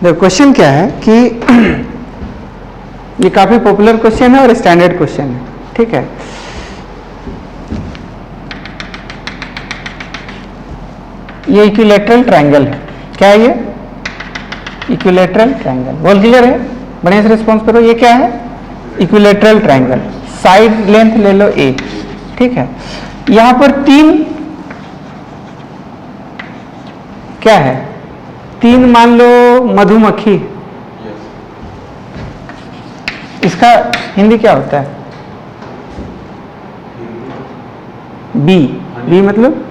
देखो क्वेश्चन क्या है कि ये काफी पॉपुलर क्वेश्चन है और स्टैंडर्ड क्वेश्चन है, ठीक है। ये इक्विलैटरल ट्रायंगल है। क्या है ये? Equilateral triangle. बोल क्लियर है? बढ़िया से रिस्पॉन्स करो। ये क्या है? Equilateral triangle. साइड लेंथ ले लो ए, ठीक है। यहां पर तीन क्या है? तीन मान लो मधुमक्खी। इसका हिंदी क्या होता है? बी। बी मतलब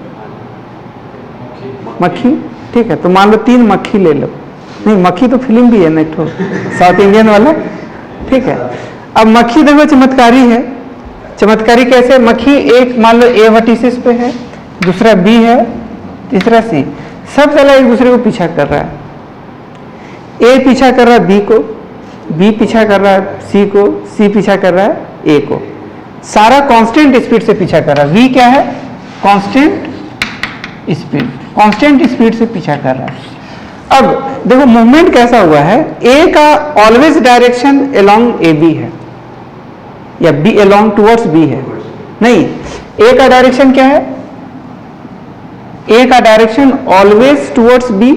मक्खी, ठीक है। तो मान लो तीन मक्खी ले लो। नहीं, मक्खी तो फिल्म भी है ना, तो साउथ इंडियन वाला, ठीक है। अब मक्खी देखो चमत्कारी है। चमत्कारी कैसे? मक्खी एक मान लो ए वर्टिसिस पे है, दूसरा बी है, तीसरा सी। सब साला एक दूसरे को पीछा कर रहा है। ए पीछा कर रहा है बी को, बी पीछा कर रहा है सी को, सी पीछा कर रहा है ए को। सारा कांस्टेंट स्पीड से पीछा कर रहा है। वी क्या है? Constant speed. कांस्टेंट स्पीड से पीछा कर रहा है। अब देखो मूवमेंट कैसा हुआ है। ए का always direction along A B है, या बी अलोंग टुवर्ड्स बी है। नहीं, ए का डायरेक्शन क्या है? ए का direction always towards B,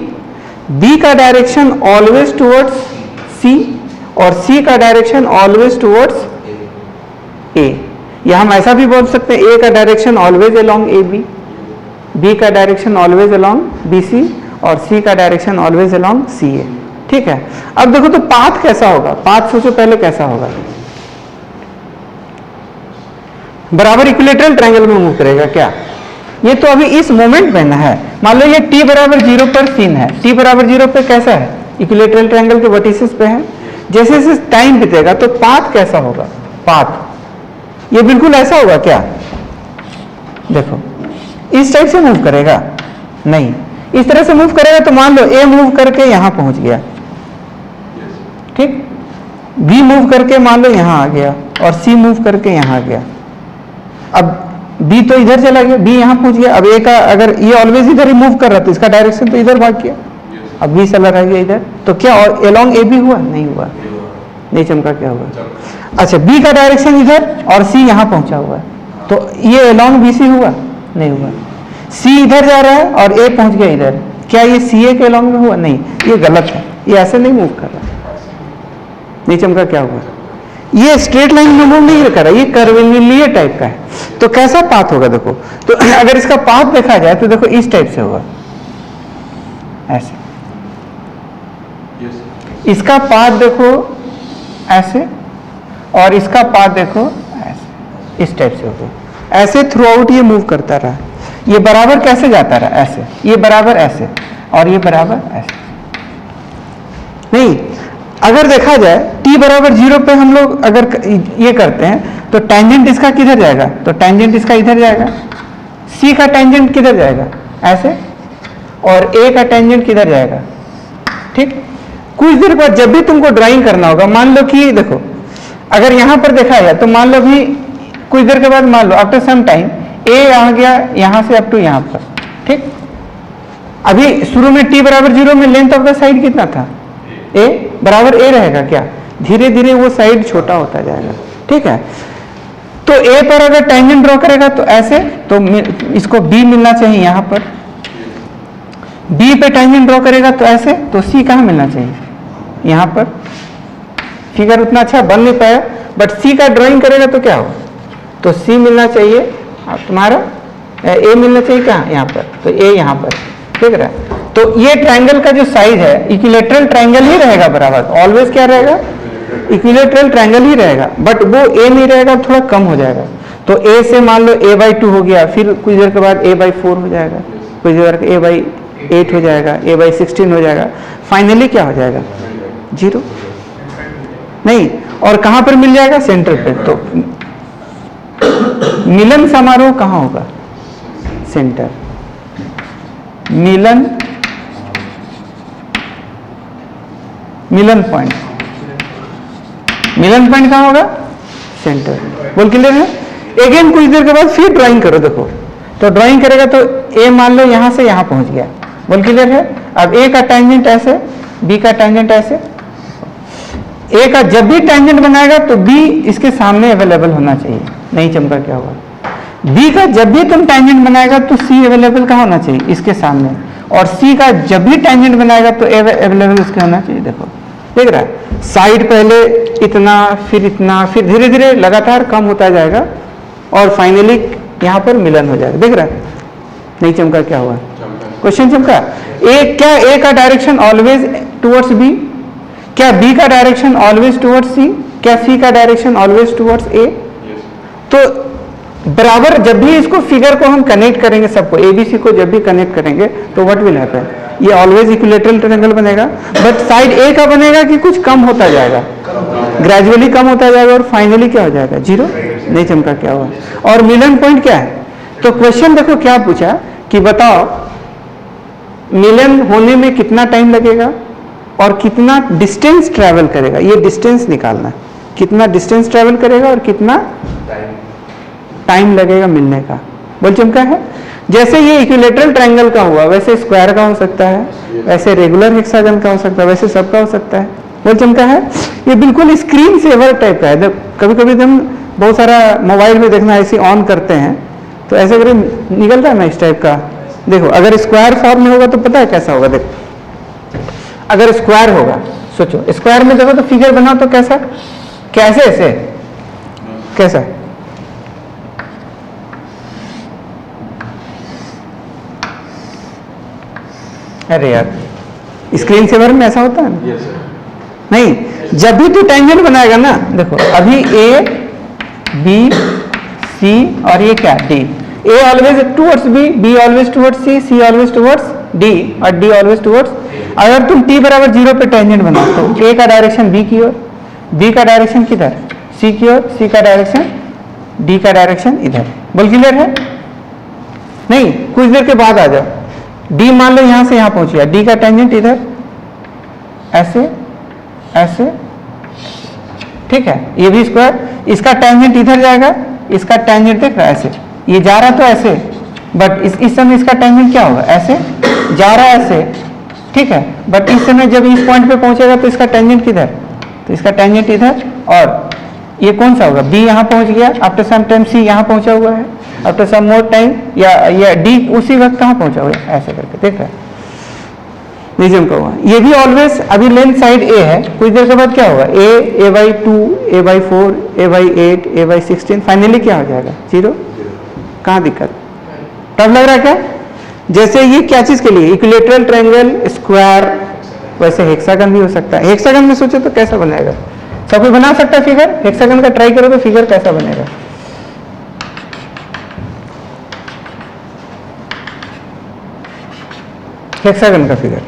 B का डायरेक्शन ऑलवेज टुवर्ड्स सी, और सी का डायरेक्शन ऑलवेज टुवर्ड्स ए। या हम ऐसा भी बोल सकते हैं, ए का direction always along A B, B का direction always along B C, और सी का direction always along C A, ठीक है। अब देखो तो पाथ कैसा होगा? पाथ सोचो पहले कैसा होगा। बराबर इक्विलैटरल ट्रायंगल में मूव करेगा क्या? ये तो अभी इस मोमेंट में ना है। मान लो ये t बराबर 0 पर सीन है। t बराबर 0 पे कैसा है? इक्विलैटरल ट्रायंगल के वर्टिसेस पे है। जैसे जैसे टाइम बीतेगा तो पाथ कैसा होगा? पाथ ये बिल्कुल ऐसा होगा क्या? देखो इस टाइप से मूव करेगा? नहीं, इस तरह से मूव करेगा तो मान लो ए मूव करके यहां पहुंच गया, ठीक। बी मूव करके मान लो यहां आ गया, और सी मूव करके यहां आ गया। अब बी तो इधर चला गया, बी यहां पहुंच गया। अब ए का अगर ये ऑलवेज इधर ही मूव कर रहा है तो इसका डायरेक्शन तो इधर भाग गया। अब बी चला रह गया इधर, तो क्या और अलोंग ए बी हुआ? नहीं हुआ। नहीं चमका, क्या हुआ? अच्छा, बी का डायरेक्शन इधर और सी यहां पहुंचा हुआ है, तो ये अलोंग बी सी हुआ? नहीं हुआ। सी इधर जा रहा है और ए पहुंच गया इधर, क्या ये सी ए के अलोंग में हुआ? नहीं, ये गलत है। ये ऐसे नहीं मूव कर रहा। नहीं चमका, क्या हुआ? ये स्ट्रेट लाइन में मूव नहीं कर रहा, ये कर्वीलिनियर टाइप का है। तो कैसा पाथ होगा देखो। तो अगर इसका पाथ देखा जाए तो देखो इस टाइप से होगा, ऐसे। इसका पाथ देखो ऐसे, और इसका पाथ देखो ऐसे, इस टाइप से होगा। ऐसे थ्रू आउट ये मूव करता रहा। ये बराबर कैसे जाता रहा? ऐसे। ये बराबर ऐसे, और ये बराबर ऐसे। नहीं, अगर देखा जाए t बराबर 0 पे हम लोग अगर ये करते हैं तो टेंजेंट इसका किधर जाएगा? तो टेंजेंट इसका इधर जाएगा। c का टेंजेंट किधर जाएगा? ऐसे। और a का टेंजेंट किधर जाएगा? ठीक। कुछ देर बाद जब भी तुमको ड्राइंग करना होगा, मान लो कि देखो अगर यहां पर देखा जाए तो मान लो भी कुछ देर के बाद मान लो आफ्टर सम टाइम a आ गया यहां से अप टू यहां पर, ठीक। अभी शुरू में t बराबर 0 में लेंथ ऑफ द साइड कितना था? a बराबर a रहेगा क्या? धीरे धीरे वो साइड छोटा होता जाएगा, ठीक है। तो a पर अगर टेंजेंट ड्रॉ करेगा तो ऐसे, तो इसको b मिलना चाहिए यहां पर। b पे टेंजेंट ड्रॉ करेगा तो ऐसे, तो c कहां मिलना चाहिए? यहां पर। फिगर उतना अच्छा बन नहीं पाया, बट c का ड्राइंग करेगा तो क्या होगा? तो c मिलना चाहिए तुम्हारा, a मिलना चाहिए कहां? यहां पर। तो a यहां पर, ठीक है। तो ये ट्रायंगल का जो साइज है इक्विलैटरल ट्रायंगल ही रहेगा बराबर। ऑलवेज क्या रहेगा? इक्विलैटरल ट्रायंगल ही रहेगा, बट वो a नहीं रहेगा, थोड़ा कम हो जाएगा। तो a से मान लो a/2 हो गया, फिर कुछ देर के बाद a/4 हो जाएगा, कुछ देर a/8 हो जाएगा, a/16 हो जाएगा, फाइनली क्या हो जाएगा? 0। नहीं, और कहां पर मिल जाएगा? सेंटर पे। तो मिलन समारोह कहां होगा? सेंटर। मिलन पॉइंट। मिलन पॉइंट कहां होगा? सेंटर। बोल क्लियर है? अगेन कुछ देर के बाद फिर ड्राइंग करो। देखो तो ड्राइंग करेगा तो ए मान लो यहां से यहां पहुंच गया। बोल क्लियर है? अब ए का टेंजेंट ऐसे, बी का टेंजेंट ऐसे, ए का जब भी टेंजेंट बनाएगा तो बी इसके सामने अवेलेबल होना चाहिए, नहीं चमका क्या हुआ। बी का जब भी तुम टेंजेंट बनाएगा तो सी अवेलेबल कहाँ होना चाहिए, इसके सामने, और सी का जब भी टेंजेंट बनाएगा तो ए अवेलेबल इसके होना चाहिए। देखो देख रहा है, साइड पहले इतना, फिर इतना, फिर धीरे धीरे लगातार कम होता जाएगा और फाइनली यहाँ पर मिलन हो जाएगा। देख रहा है, नहीं चमका क्या हुआ, क्वेश्चन चमका। ए, क्या ए का डायरेक्शन ऑलवेज टुवर्ड्स बी, क्या बी का डायरेक्शन ऑलवेज टुवर्ड्स सी, क्या सी का डायरेक्शन ऑलवेज टुवर्ड्स ए। तो बराबर जब भी इसको फिगर को हम कनेक्ट करेंगे, सबको एबीसी को जब भी कनेक्ट करेंगे तो व्हाट विल हैपन, ये ऑलवेज इक्विलेटरल ट्रायंगल बनेगा, बट साइड ए का बनेगा कि कुछ कम होता जाएगा, ग्रेजुअली कम होता जाएगा और फाइनली क्या हो जाएगा, जीरो। नहीं चमका क्या हुआ। और मिलन पॉइंट क्या है, तो क्वेश्चन देखो क्या पूछा कि बताओ मिलन होने में कितना टाइम लगेगा और कितना डिस्टेंस ट्रैवल करेगा, ये डिस्टेंस निकालना है, कितना डिस्टेंस ट्रैवल करेगा और कितना टाइम लगेगा मिलने का। बोल चमका है। जैसे ये इक्विलेटरल ट्रायंगल का हुआ वैसे स्क्वायर का हो सकता है, वैसे रेगुलर हेक्सागन का हो सकता है, वैसे सबका हो सकता है। बोल चमका है। ये बिल्कुल स्क्रीन सेवर टाइप का है। कभी कभी हम बहुत सारा मोबाइल में देखना ऐसे ऑन करते हैं तो ऐसे करके निकलता है ना इस टाइप का। देखो अगर स्क्वायर फॉर्म में होगा तो पता है कैसा होगा। देखो अगर स्क्वायर होगा, सोचो स्क्वायर में देखो तो फिगर बना तो कैसा, कैसे ऐसे कैसा, अरे यार स्क्रीन सेवर में ऐसा होता है ना? yes, नहीं, जब भी तू टेंजेंट बनाएगा ना, देखो अभी ए बी सी और ये क्या D, A always towards B, B always towards C always towards D और डी ऑलवेज टुवर्ड्स। अगर तुम टी बराबर 0 पे टेंजेंट बनाओ तो ए का डायरेक्शन बी की ओर, बी का डायरेक्शन किधर, सी की ओर, सी का डायरेक्शन, डी का डायरेक्शन इधर। बोल क्लियर है? नहीं, कुछ देर के बाद आ जाओ। डी मान लो यहां से यहां पहुंच गया, डी का टेंजेंट इधर ऐसे ऐसे, ठीक है, ये भी स्क्वायर, इसका टेंजेंट इधर जाएगा, इसका टेंजेंट देख रहा है ऐसे, ये जा रहा तो ऐसे, बट इस समय इसका टेंजेंट क्या होगा, ऐसे जा रहा है ऐसे, ठीक है, बट इस समय जब इस पॉइंट पे पहुंचेगा तो इसका टेंजेंट किधर, तो इसका टेंजेंट इधर, और ये कौन सा होगा, बी यहां पहुंच गया, आफ्टर सम टाइम सी यहां पहुंचा हुआ है, आफ्टर सम मोर टाइम, या डी उसी वक्त कहां पहुंचा हुआ है, ऐसे करके देख रहा है, रीजन का हुआ। ये भी ऑलवेज अभी लेंथ साइड ए है, कुछ देर के बाद क्या होगा, A by 2, A by 4, A by 8, A by 16, finally क्या हो जाएगा, 0। कहां दिक्कत, टफ लग रहा है क्या? जैसे ये क्या चीज के लिए, इक्विलेटरल ट्रायंगल, स्क्वायर, वैसे हेक्सागन भी हो सकता है। हेक्सागन में सोचो तो कैसा बनेगा, सब कोई बना सकता है फिगर, हेक्सागन का ट्राई करो तो फिगर कैसा बनेगा। हेक्सागन का फिगर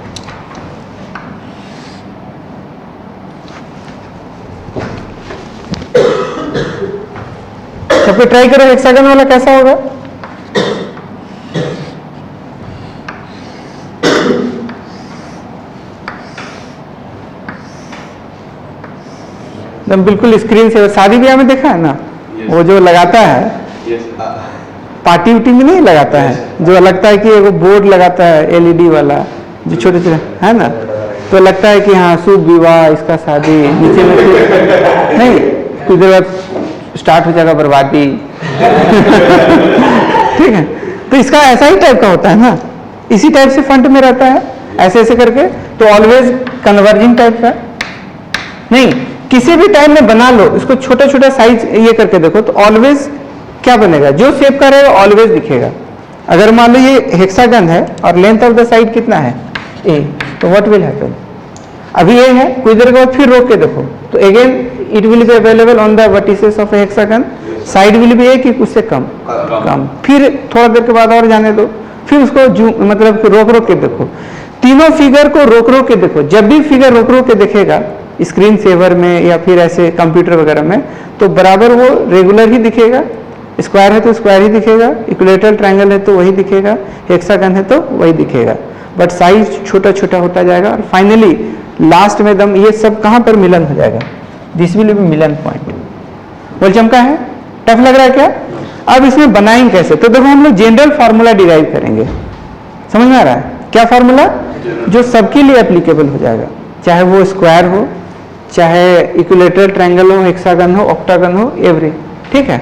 सबको ट्राई करो, हेक्सागन वाला कैसा होगा। एकदम बिल्कुल स्क्रीन से, शादी ब्याह में देखा है ना, वो जो लगाता है पार्टी उटी में नहीं लगाता है, जो लगता है कि वो बोर्ड लगाता है एलईडी वाला, जो छोटे छोटे है ना, तो लगता है कि हाँ शुभ विवाह, इसका शादी, नीचे में नहीं, कुछ देर बाद स्टार्ट हो जाएगा बर्बादी। ठीक है, तो इसका ऐसा ही टाइप का होता है ना, इसी टाइप से फ्रंट में रहता है, ऐसे ऐसे करके, तो ऑलवेज कन्वर्जिंग टाइप का। नहीं, किसी भी टाइम में बना लो इसको, छोटा छोटा साइज ये करके देखो तो ऑलवेज क्या बनेगा, जो शेप का रहेगा ऑलवेज दिखेगा। अगर मान लो ये हेक्सागन है और लेंथ ऑफ द साइड कितना है, ए, तो व्हाट विल हैपन, अभी ए है, कुछ देर के बाद फिर रोक के देखो तो again it will be available on the vertices of a hexagon, side will be a कि उससे कम, फिर थोड़ा देर के बाद और जाने दो, फिर उसको मतलब रोक रोक के देखो, तीनों फिगर को रोक रोक के देखो। जब भी फिगर रोक रोक के देखेगा स्क्रीन सेवर में या फिर ऐसे कंप्यूटर वगैरह में, तो बराबर वो रेगुलर ही दिखेगा, स्क्वायर है तो स्क्वायर ही दिखेगा, इक्विलेटरल ट्रायंगल है तो वही दिखेगा, हेक्सागन है तो वही दिखेगा, बट साइज छोटा छोटा होता जाएगा और फाइनली लास्ट में दम ये सब कहां पर मिलन हो जाएगा, this will be Milan point. बोल चमका है, टफ लग रहा है क्या? अब इसमें बनाएंगे कैसे, तो देखो हम लोग जनरल फार्मूला डिराइव करेंगे, समझ में आ रहा है क्या फार्मूला, जो सबके लिए एप्लीकेबल हो जाएगा। चाहे वो स्क्वायर हो, चाहे इक्विलेटरल ट्रायंगल हो, हेक्सागन हो, ऑक्टागन हो, एवरी, ठीक है।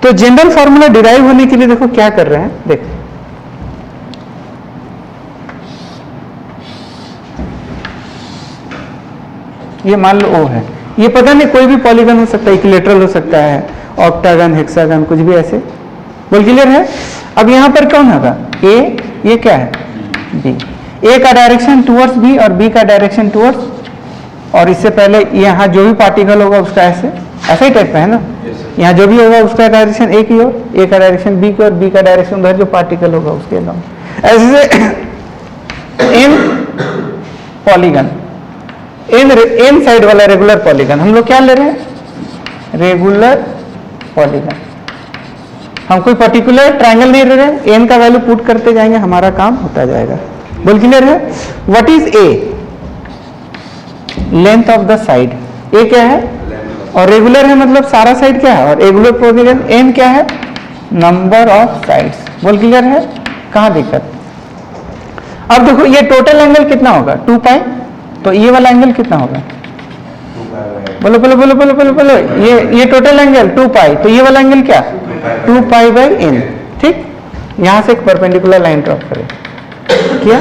तो जनरल फॉर्मूला डिराइव होने के लिए देखो क्या कर रहे हैं, देखो ये मान लो O है, ये पता नहीं कोई भी पॉलीगन हो सकता है, इक्विलेटरल हो सकता है, ऑक्टागन, हेक्सागन, कुछ भी ऐसे, बोल क्लियर है। अब यहां पर कौन होगा, A, ये क्या है B, A का डायरेक्शन टुवर्ड्स B और B का डायरेक्शन टुवर्ड्स, और इससे पहले यहाँ जो भी पार्टिकल होगा उसका ऐसा ही टाइप का है ना, यहाँ जो भी होगा उसका डायरेक्शन A की ओर, A का डायरेक्शन B की ओर, B का डायरेक्शन उधर जो पार्टिकल होगा उसके अलावा, ऐसे एन पॉलीगन, एन साइड वाला रेगुलर पॉलीगन, हम लोग क्या ले रहे हैं, रेगुलर पॉलीगन, हम कोई पर्टिकुलर ट्रायंगल नहीं ले रहे हैं, एन का वैल्यू पुट करते जाएंगे, हमारा काम होता जाएगा, बोल क्लियर है। What is a, length of the side, a क्या है, और रेगुलर है मतलब सारा साइड क्या है, और रेगुलर पॉलीगन एन क्या है, नंबर ऑफ साइड्स, बोल क्लियर है, कहां दिक्कत। अब देखो ये टोटल एंगल कितना होगा 2 पाई, तो ये वाला एंगल कितना होगा, बोलो बोलो बोलो बोलो बोलो बोलो, ये टोटल एंगल 2 पाई, तो ये वाला एंगल क्या 2 पाई बाई एन, ठीक। यहां से एक परपेंडिकुलर लाइन ड्रॉप करें, क्या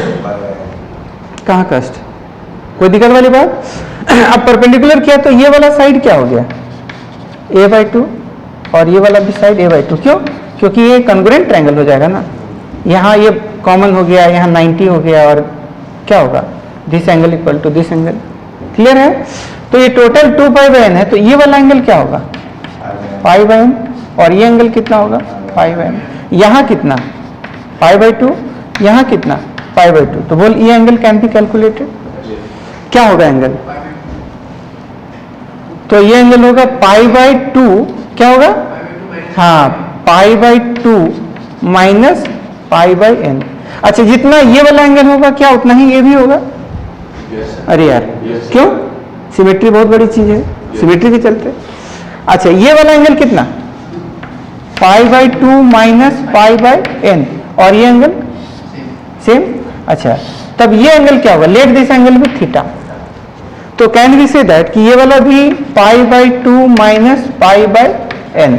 कहां कस्ट, कोई दिक्कत वाली बात। अब परपेंडिकुलर किया तो ये वाला साइड क्या हो गया a/2 और ये वाला भी साइड a/2, क्यों, क्योंकि ये कॉन्ग्रुएंट ट्रायंगल हो जाएगा ना, यहाँ ये कॉमन हो गया, यहाँ 90 हो गया, और क्या होगा this angle equal to this angle, clear है। तो ये टोटल 2 पाई बाई एन है, तो ये वाला एंगल क्या होगा पाई बाई एन, और ये एंगल कितना होगा पाई बाई एन, यहाँ कितना π/2, यहाँ कितना π/2, तो बोल ये एंगल कैन बी कैलकुलेटेड, क्या होगा एंगल, तो ये एंगल होगा π/2, क्या होगा, हाँ π/2 माइनस π/n। अच्छा जितना ये वाला एंगल होगा क्या उतना ही ये भी होगा, अरे यार क्यों, सिमेट्री बहुत बड़ी चीज है, सिमेट्री के चलते। अच्छा ये वाला एंगल कितना π/2 माइनस π/n, और ये एंगल सेम। अच्छा तब ये एंगल क्या होगा, let this angle with theta, तो कैन वी से दैट कि ये वाला भी π/2 माइनस π/n,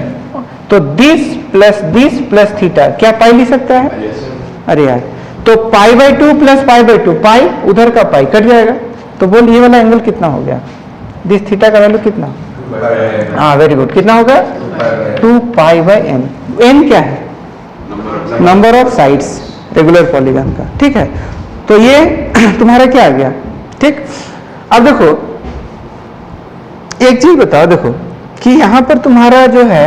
तो दिस प्लस थीटा, क्या पाई लिख सकता है, अरे यार तो π/2 प्लस π/2, पाई उधर का पाई कट जाएगा, तो बोल ये वाला एंगल कितना हो गया, दिस थीटा का वैल्यू कितना, हाँ वेरी गुड, कितना होगा 2 पाई बाई एन, एन क्या है number of sides regular polygon का, ठीक है। तो ये तुम्हारा क्या आ गया, ठीक। अब देखो एक चीज बताओ, देखो कि यहां पर तुम्हारा जो है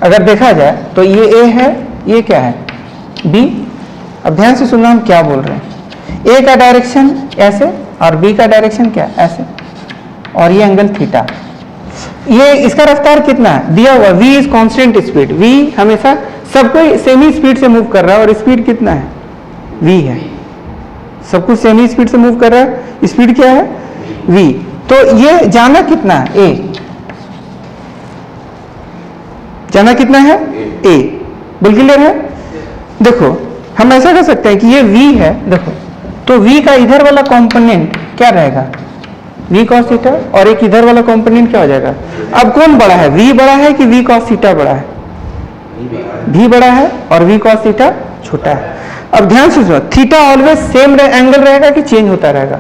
अगर देखा जाए तो ये ए है, ये क्या है बी। अब ध्यान से सुनना हम क्या बोल रहे हैं, ए का डायरेक्शन ऐसे और बी का डायरेक्शन क्या ऐसे, और ये एंगल थीटा, ये इसका रफ्तार कितना है दिया हुआ, v is constant speed, v हमेशा सब कोई सेम ही स्पीड से मूव कर रहा है, और स्पीड कितना है v है, सब कुछ सेम ही स्पीड से मूव कर रहा है, स्पीड क्या है v। तो ये जाना कितना है a, जाना कितना है a, बिल्कुल क्लियर है। देखो हम ऐसा कर सकते हैं कि ये v है, देखो तो v का इधर वाला कंपोनेंट क्या रहेगा v cos थीटा, और एक इधर वाला कंपोनेंट क्या हो जाएगा, अब कौन बड़ा है v बड़ा है कि v cos थीटा बड़ा है, v बड़ा है और v cos थीटा छोटा है। अब ध्यान से सुनो, थीटा ऑलवेज सेम एंगल रहेगा कि चेंज होता रहेगा,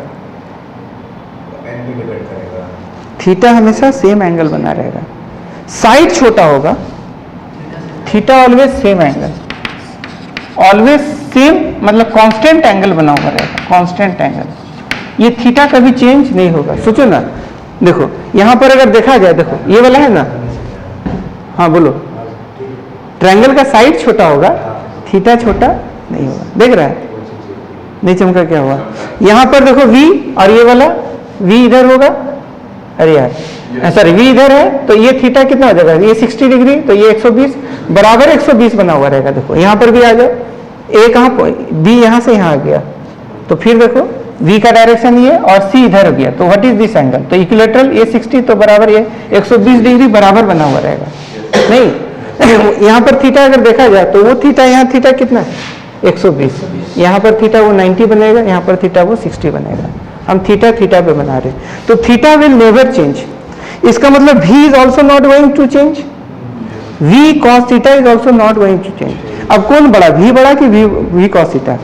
थीटा हमेशा सेम एंगल बना रहेगा, साइड छोटा होगा theta always same angle, always same मतलब कांस्टेंट एंगल बना हुआ रहेगा, कांस्टेंट एंगल, ये थीटा कभी चेंज नहीं होगा। सोचो ना, देखो यहां पर अगर देखा जाए, देखो ये वाला है ना, हाँ बोलो, ट्रायंगल का साइड छोटा होगा थीटा छोटा नहीं होगा, देख रहा है नहीं चमका क्या हुआ, यहां पर देखो v और ये वाला v इधर होगा, अरे यार सॉरी v इधर है, तो ये थीटा कितना हो जाएगा, ये 60 डिग्री, तो ये 120 बराबर 120 बना हुआ रहेगा। देखो यहां पर भी आ जाओ, a कहां b यहां से यहां आ गया, तो फिर देखो v का डायरेक्शन ये और c इधर हो गया, तो व्हाट इज दिस एंगल, तो इक्विलेटरल ये 60 तो बराबर ये 120 डिग्री बराबर बना हुआ रहेगा। नहीं यहाँ पर थीटा अगर देखा जाए तो वो थीटा, यहाँ थीटा कितना है 120, यहाँ पर थीटा वो 90 बनेगा, यहाँ पर थीटा वो 60 बनेगा। हम थीटा थीटा पे बना रहे हैं, तो थीटा विल नेवर चेंज। इसका मतलब v is also not going to change, v cos theta is also not going to change. अब कौन बड़ा, v बड़ा कि v cos थीटा?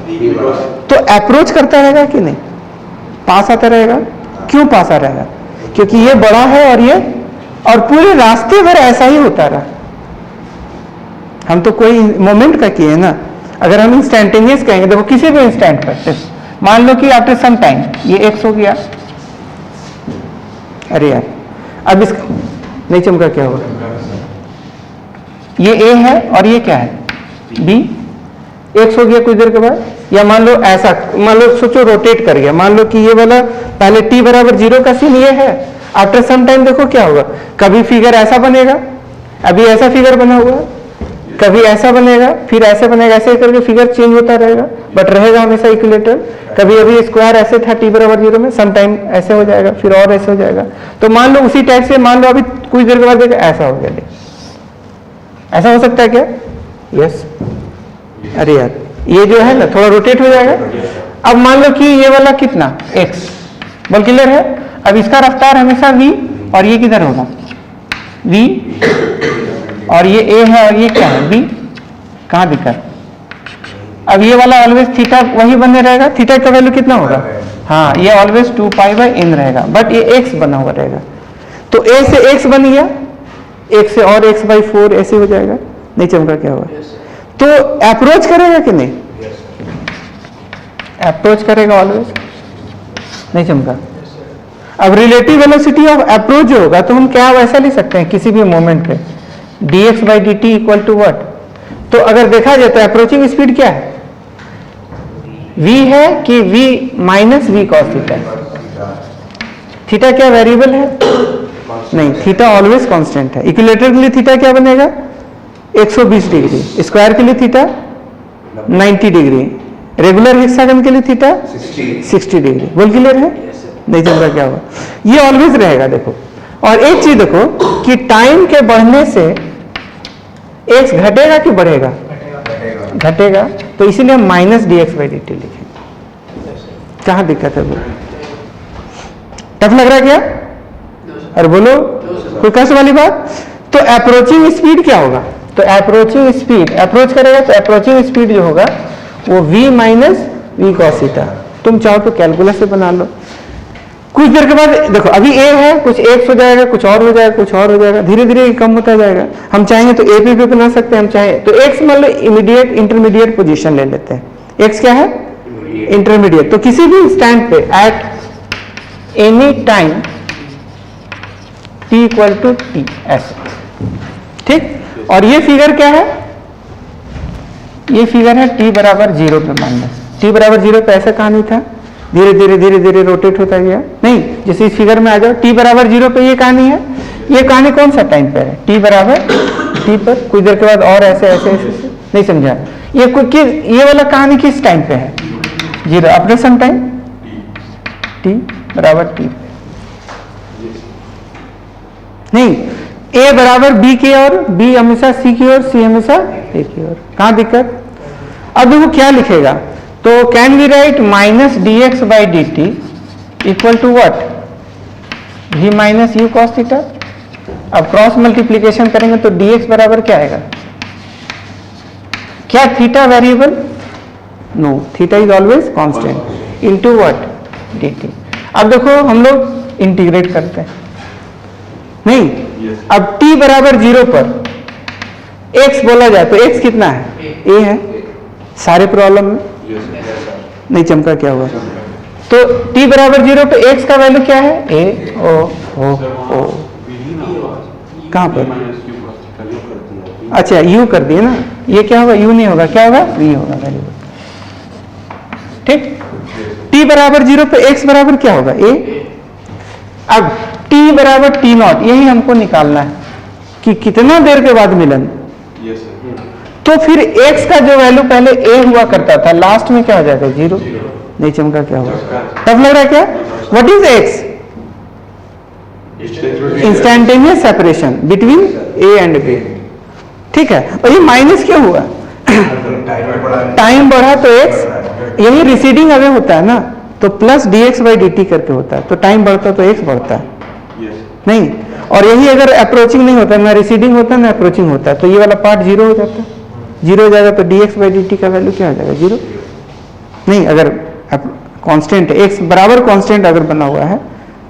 तो अप्रोच करता रहेगा कि नहीं, पास आता रहेगा। क्यों पास आ रहेगा? क्योंकि ये बड़ा है और ये, और पूरे रास्ते भर ऐसा ही होता रहा। हम तो कोई मोमेंट का किए ना, अगर हम इंस्टेंटेनियस कहेंगे, देखो किसी भी इंस्टेंट पर, मान लो कि आफ्टर सम टाइम ये x हो गया, अरे यार अब इस नहीं चमका, क्या होगा? ये a है और ये क्या है, b, x हो गया कुछ देर के बाद। या मान लो ऐसा, मान लो सोचो रोटेट कर गया, मान लो कि ये वाला पहले t बराबर 0 का सीन ये है, आफ्टर सम टाइम देखो क्या होगा, कभी फिगर ऐसा बनेगा, अभी ऐसा फिगर बना हुआ है, कभी ऐसा बनेगा, फिर ऐसे बनेगा, ऐसे करके फिगर चेंज होता रहेगा, बट रहेगा हमेशा इक्विलेटरल। कभी अभी स्क्वायर ऐसे था t बराबर 0 में, सम टाइम ऐसे हो जाएगा, फिर और ऐसे हो जाएगा। तो मान लो उसी टाइप से, मान लो अभी कुछ देर के बाद देखा ऐसा हो गया, ऐसा हो सकता है क्या? यस। अरे यार ये जो है ना थोड़ा रोटेट हो जाएगा। अब मान लो कि ये वाला कितना x, बोल क्लियर है? अब इसका रफ्तार हमेशा v, और ये किधर होगा v, और ये a है और ये क्या है b, कहाँ दिक्कत? अब ये वाला ऑलवेज थीटा वही बने रहेगा, थीटा का वैल्यू कितना होगा? हाँ, ये ऑलवेज 2π/n रहेगा, बट ये x बना हुआ रहेगा। तो a से x बन गया, x से और x/4 ऐसे हो जाएगा। नहीं चमका क्या हुआ? तो अप्रोच करेगा कि नहीं? अप्रोच करेगा ऑलवेज। नहीं चमका? अब रिलेटिव वेलोसिटी ऑफ अप्रोच जो होगा, तो हम क्या वैसा लिख सकते हैं किसी भी मोमेंट पे, dx/dt इक्वल टू व्हाट? तो अगर देखा जाए तो अप्रोचिंग स्पीड क्या है, v है कि v minus v cos theta? Theta क्या वेरिएबल है? नहीं, थीटा ऑलवेज कांस्टेंट है। इक्विलेटर के लिए थीटा क्या बनेगा? 120 डिग्री, स्क्वायर के लिए थीटा 90 डिग्री, रेगुलर हेक्सागन के लिए थीटा 60 डिग्री। बोल क्लियर है? नहीं चल क्या होगा, ये ऑलवेज रहेगा। देखो, और एक चीज देखो कि टाइम के बढ़ने से x घटेगा कि बढ़ेगा? घटेगा। तो इसीलिए हम माइनस dx/dt लिखेंगे। कहाँ दिक्कत है? वो टफ लग रहा है क्या? अरे बोलो, कोई कष्ट वाली बात? तो अप्रोचिंग स्पीड क्या होगा? तो अप्रोचिंग स्पीड, अप्रोच करेगा तो अप्रोचिंग स्पीड जो होगा वो v minus v cos theta. तुम चाहो तो कैलकुलस से बना लो। कुछ देर के बाद देखो, अभी a है, कुछ x हो जाएगा, कुछ और हो जाएगा, कुछ और हो जाएगा, धीरे धीरे कम होता जाएगा। हम चाहेंगे तो a पे भी बना सकते हैं, हम चाहें तो x मान लो इमीडिएट इंटरमीडिएट पोजीशन ले लेते हैं। x क्या है? इंटरमीडिएट। तो किसी भी स्टैंड पे at any time t equal to t, ऐसे, ठीक। और ये फिगर क्या है? ये फिगर है t बराबर 0 पे, मान लो t बराबर 0 पे ऐसा कहानी था, धीरे धीरे धीरे धीरे रोटेट होता गया। नहीं, जैसे इस फिगर में आ जाओ, t बराबर 0 पे ये कहानी है। ये कहानी कौन सा टाइम पे है? t बराबर t पर, कुछ देर के बाद और ऐसे ऐसे ऐसे। नहीं समझा? ये वाला कहानी किस टाइम पे है? 0, अपने सम टाइम t बराबर t। नहीं, a बराबर b की ओर, b हमेशा c की ओर, c हमेशा a की ओर। कहाँ दिक्कत? अब देखो क्या लिखेगा, तो can we write minus dx/dt equal to what? v minus u cos theta. अब क्रॉस मल्टीप्लीकेशन करेंगे तो dx बराबर क्या आएगा? क्या theta variable? No, theta is always constant into what? dt। अब देखो हम लोग इंटीग्रेट करते हैं। नहीं, अब t बराबर 0 पर x बोला जाए तो x कितना है? a है सारे प्रॉब्लम में। नहीं चमका क्या हुआ? तो t बराबर 0 पे x का वैल्यू क्या है? a o। कहां पर? अच्छा, u कर दिए ना। ये क्या होगा? u नहीं होगा, क्या होगा? v होगा वैल्यू। ठीक, t बराबर 0 पे x बराबर क्या होगा? a। अब t बराबर t0, यही हमको निकालना है कि कितना देर के बाद मिलन। तो फिर x का जो वैल्यू पहले a हुआ करता था, लास्ट में क्या हो जाएगा? 0। नहीं चमका क्या हुआ? तब लग रहा है क्या? What is x? Instantaneous separation between a and b। ठीक है, और ये माइनस क्यों हुआ? टाइम बढ़ा तो x, यही रिसीडिंग अवे होता है ना, तो प्लस dx बाई dt करके होता है, तो टाइम बढ़ता तो x बढ़ता है नहीं। और यही अगर अप्रोचिंग नहीं होता, ना रिसीडिंग होता ना अप्रोचिंग होता, तो ये वाला पार्ट जीरो हो जाता है, जीरो हो जाएगा, तो dx बाई dt का वैल्यू क्या हो जाएगा, जीरो नहीं। अगर कांस्टेंट x बराबर कांस्टेंट अगर बना हुआ है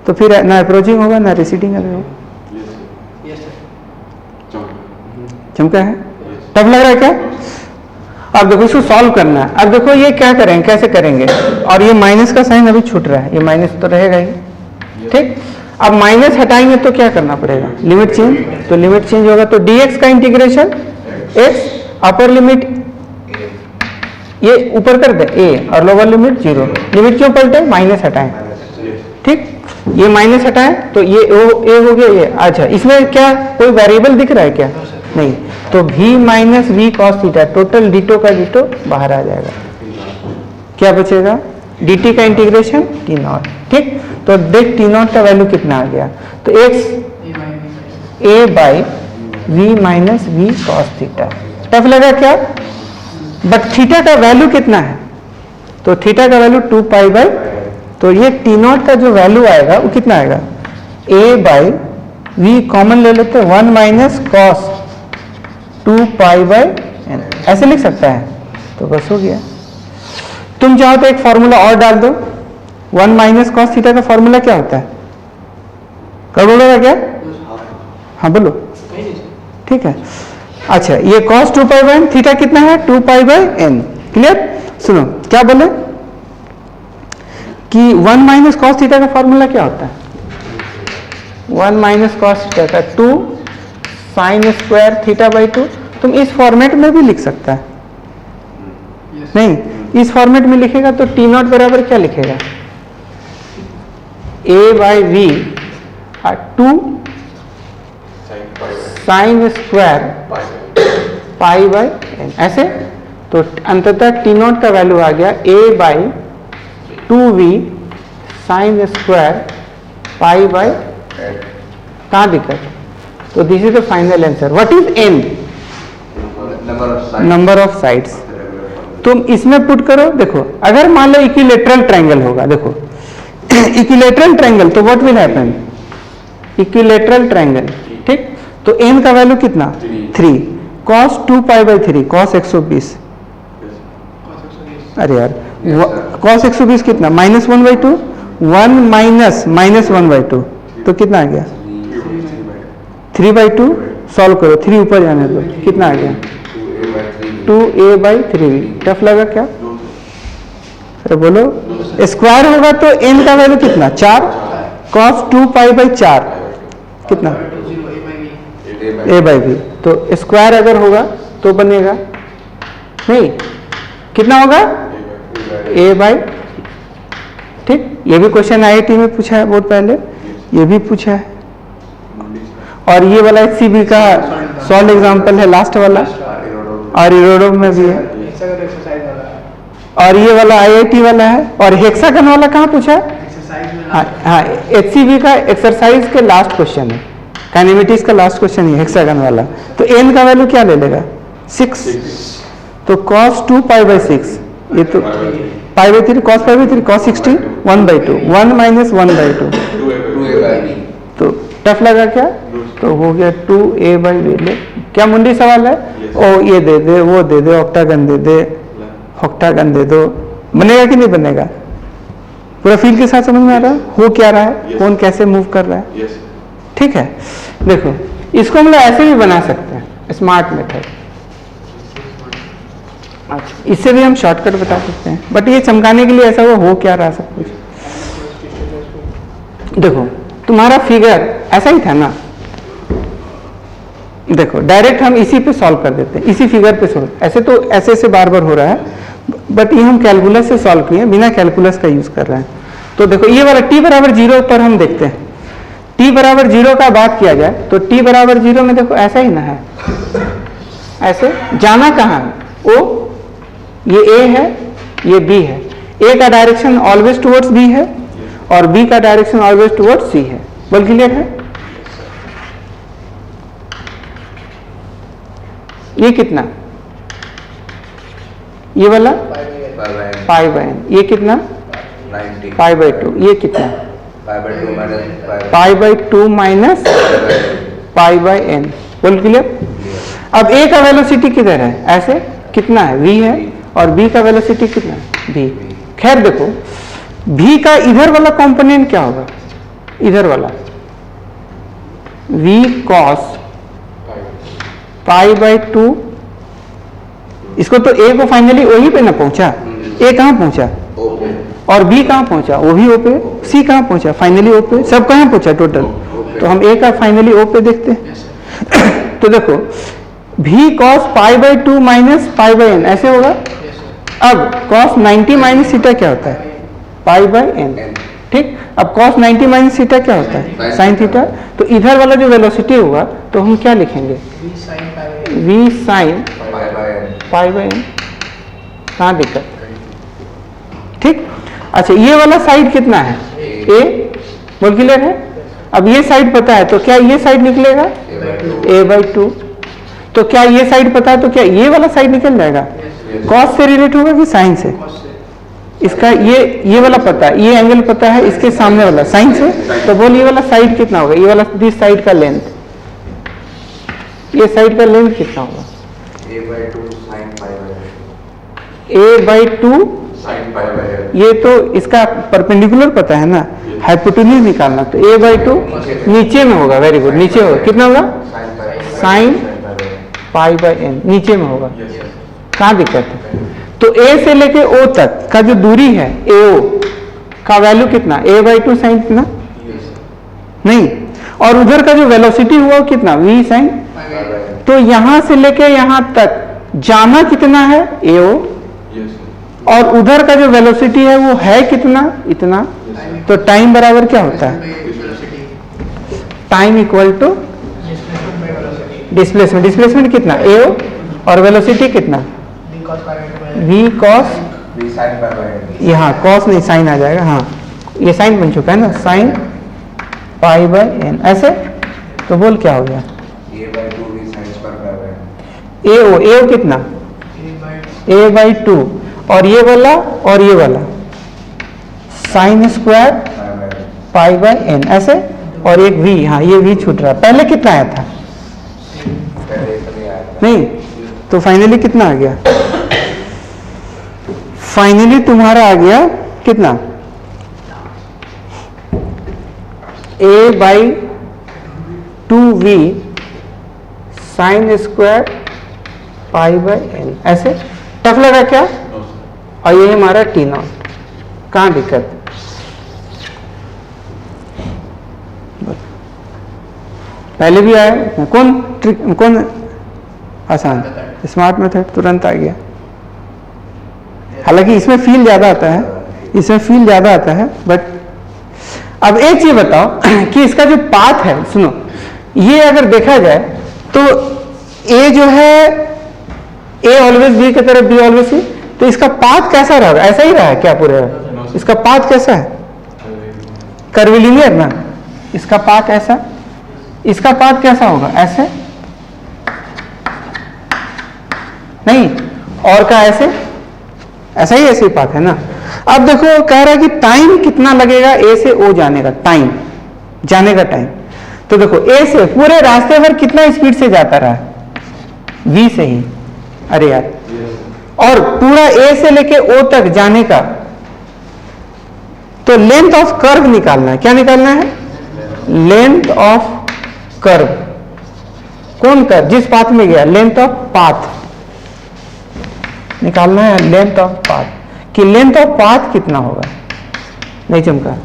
तो फिर ना अप्रोचिंग होगा ना रिसीडिंग होगा। चमका है, टफ लग रहा है क्या? अब देखो इसको सॉल्व करना है। अब देखो ये क्या करेंगे, कैसे करेंगे, और ये माइनस का साइन अभी छूट रहा है, ये माइनस तो रहेगा ही, ठीक। अब माइनस हटाएंगे तो क्या करना पड़ेगा, लिमिट चेंज, तो लिमिट चेंज होगा तो dx का इंटीग्रेशन x अपर लिमिट ये ऊपर कर दे a और लोअर लिमिट 0, लिमिट क्यों पलटे, माइनस हटाएं, ठीक। ये माइनस हटाएं तो ये a हो गया ये। अच्छा इसमें क्या कोई वेरिएबल दिख रहा है क्या, नहीं, तो v minus v cos theta, total ditto का डिटो बाहर आ जाएगा, क्या बचेगा, dt का इंटीग्रेशन t नॉट, ठीक। तो देख t नॉट का वैल्यू कितना आ गया, तो x a by we minus v cos theta. Tough लगा क्या, बट थीटा का वैल्यू कितना है, तो थीटा का वैल्यू 2 पाई बाई, तो ये t नॉट का जो वैल्यू आएगा वो कितना आएगा, a बाई वी कॉमन ले लेते हैं 1 minus cos 2 pi by n, ऐसे लिख सकता है, तो बस हो गया। तुम चाहो तो एक फॉर्मूला और डाल दो, 1 माइनस कॉस थीटा का फॉर्मूला क्या होता है, कर बोलोगा क्या, हाँ बोलो, ठीक है। अच्छा ये cos 2 pi by n, theta कितना है 2 पाई बाई n, क्लियर। सुनो क्या बोले कि 1 माइनस कॉस थीटा का फॉर्मूला क्या होता है, 1 माइनस कॉस थीटा का 2 साइन स्क्वायर थीटा बाई 2, तुम इस फॉर्मेट में भी लिख सकता है, नहीं इस फॉर्मेट में लिखेगा तो t नॉट बराबर क्या लिखेगा, a by v 2 sine square pi by n, ऐसे। तो अंततः t नॉट का वैल्यू आ गया a बाई 2v sine square pi by, कहाँ दिक्कत, तो this is the final answer. What is n, number of sides. तुम इसमें पुट करो, देखो अगर मान लो इक्विलेटरल ट्रायंगल होगा, देखो इक्विलेटरल ट्रायंगल, तो what will happen, equilateral triangle, ठीक। तो n का वैल्यू कितना 3, cos 2 पाई बाई 3, cos 120, अरे यार cos 120 कितना माइनस 1/2, 1 माइनस माइनस 1/2, तो कितना आ गया 3/2, सॉल्व करो, 3 ऊपर जाने दो, कितना आ गया 2a बाई 3v। टफ लगा क्या, अरे बोलो, स्क्वायर होगा तो n का वैल्यू कितना 4, cos 2 पाई बाई 4 कितना a बाई v, तो स्क्वायर अगर होगा तो बनेगा, नहीं कितना होगा a बाई, ठीक। ये भी क्वेश्चन IIT में पूछा है बहुत पहले, ये भी पूछा है, और ये वाला HCB का सॉल्व एग्जांपल है लास्ट वाला, और इरोडो में भी है, और ये वाला IIT वाला है, और हेक्सागन वाला कहाँ पूछा है, हाँ HCB का एक्सरसाइज के लास्ट क्वेश्चन है, काइनेमेटिक्स का लास्ट क्वेश्चन है हेक्सागन वाला। तो n का वैल्यू क्या ले लेगा 6, तो cos 2 पाई बाई 6, ये तो pi by 3, cos pi by 3, cos 60 1/2, 1 minus 1/2, तो टफ लगा क्या, तो हो गया 2a बाई वी। ले क्या मुंडी सवाल है, ओ ये दे दे, वो दे दे, ऑक्टागन दे दे, ऑक्टागन दे दो, बनेगा कि नहीं बनेगा, पूरा फील के साथ समझ में आ रहा है, हो क्या रहा है, कौन कैसे मूव कर रहा है, ठीक है। देखो इसको हम लोग ऐसे भी बना सकते हैं, स्मार्ट मेथड, अच्छा इससे भी हम शॉर्टकट बता सकते हैं, बट ये चमकाने के लिए ऐसा वो हो क्या रहा सब कुछ। देखो तुम्हारा फिगर ऐसा ही था ना, देखो डायरेक्ट हम इसी पे सॉल्व कर देते हैं, इसी फिगर पे सॉल्व, ऐसे तो ऐसे बार बार हो रहा है, बट ये हम कैलकुलस से सॉल्व किए, बिना कैलकुलस का यूज कर रहे हैं। तो देखो ये वाला t बराबर 0 पर हम देखते हैं, t बराबर 0 का बात किया जाए तो t बराबर 0 में देखो ऐसा ही ना है, ऐसे जाना कहाँ है, o ये a है, ये b है, a का डायरेक्शन ऑलवेज टुवर्ड्स b है और b का डायरेक्शन ऑलवेज टुवर्ड्स c है, बोल क्लियर है। ये कितना, ये वाला पाई बाई n, ये कितना 90 पाई बाई 2, ये कितना? Pi by 2 minus pi by n. बोल क्लियर? अब ए का वेलोसिटी किधर है? ऐसे कितना है? v है, और b का वेलोसिटी कितना है? v। खैर देखो v का इधर वाला कंपोनेंट क्या होगा? इधर वाला v cos पाई बाई 2, इसको तो a को फाइनली वही पे ना पहुंचा, a कहाँ पहुंचा? और b कहाँ पहुंचा? वो भी o पे। c कहाँ पहुंचा? फाइनली o पे। सब कहाँ पहुंचा टोटल? तो हम a का फाइनली o पे देखते हैं। तो देखो v cos pi by 2 minus pi by n, ऐसे होगा। अब cos 90 माइनस थीटा क्या होता है? Pi by n. ठीक, अब cos 90 माइनस थीटा क्या होता है? Sine theta. तो इधर वाला जो वेलोसिटी होगा तो हम क्या लिखेंगे? v sine pi by n. कहाँ दिक्कत? ठीक, अच्छा ये वाला साइड कितना है? a। बोल क्लियर है? अब ये साइड पता है तो क्या ये साइड निकलेगा? a बाई 2। तो क्या ये साइड पता है तो क्या ये वाला साइड निकल जाएगा? कॉस से रिलेट होगा कि साइन से? इसका ये वाला पता है, ये एंगल पता है, इसके सामने वाला साइन से। तो बोल ये वाला साइड कितना होगा? ये वाला दिस साइड का लेंथ, ये साइड का लेंथ कितना होगा? a बाई 2 ये तो इसका परपेंडिकुलर पता है ना, हाइपोटेन्यूज निकालना। तो a बाई 2 नीचे में होगा। वेरी गुड, नीचे होगा। कितना होगा? साइन पाई बाई एन, नीचे में होगा। कहाँ दिक्कत है? तो a से लेके o तक का जो दूरी है AO का वैल्यू कितना? a बाई 2 साइन कितना? नहीं, और उधर का जो वेलोसिटी हुआ कितना? v sine. तो यहां से लेके यहां तक जाना कितना है? AO, और उधर का जो वेलोसिटी है वो है कितना? इतना। तो टाइम बराबर क्या होता है? Time equal to displacement. Displacement कितना? AO, और वेलोसिटी कितना? v cos, यहाँ cos नहीं साइन आ जाएगा। हाँ ये साइन बन चुका है ना, साइन पाई बाई एन। ऐसे तो बोल क्या हो गया? AO कितना? a बाई 2, और ये वाला sine square pi by n, ऐसे। और एक v, हाँ ये v छूट रहा है। पहले कितना आया था? नहीं, तो फाइनली कितना आ गया? फाइनली तुम्हारा आ गया कितना? a बाई 2v sine square pi by n, ऐसे। टफ लगा क्या? और ये हमारा t0। कहाँ दिक्कत? पहले भी आया। कौन आसान? स्मार्ट मेथड तुरंत आ गया। हालांकि इसमें फील ज्यादा आता है, बट अब एक चीज बताओ कि इसका जो पाथ है, सुनो, ये अगर देखा जाए तो a जो है a ऑलवेज b की तरफ, b ऑलवेज c, तो इसका पाथ कैसा रहा? ऐसा ही रहा है क्या पूरे? इसका पाथ कैसा है? कर्विलिनियर ना। इसका पाथ ऐसा, इसका पाथ कैसा होगा? ऐसे नहीं, और का ऐसे, ऐसा ही पाथ है ना। अब देखो कह रहा है कि टाइम कितना लगेगा a से o जाने का, टाइम जाने का टाइम। तो देखो a से पूरे रास्ते भर कितना स्पीड से जाता रहा? v से ही। अरे यार, और पूरा a से लेके o तक जाने का तो लेंथ ऑफ कर्व निकालना है। क्या निकालना है? Length of curve. कौन कर्व? जिस पाथ में गया, लेंथ ऑफ पाथ निकालना है। लेंथ ऑफ पाथ कि लेंथ ऑफ पाथ कितना होगा? नहीं चमका।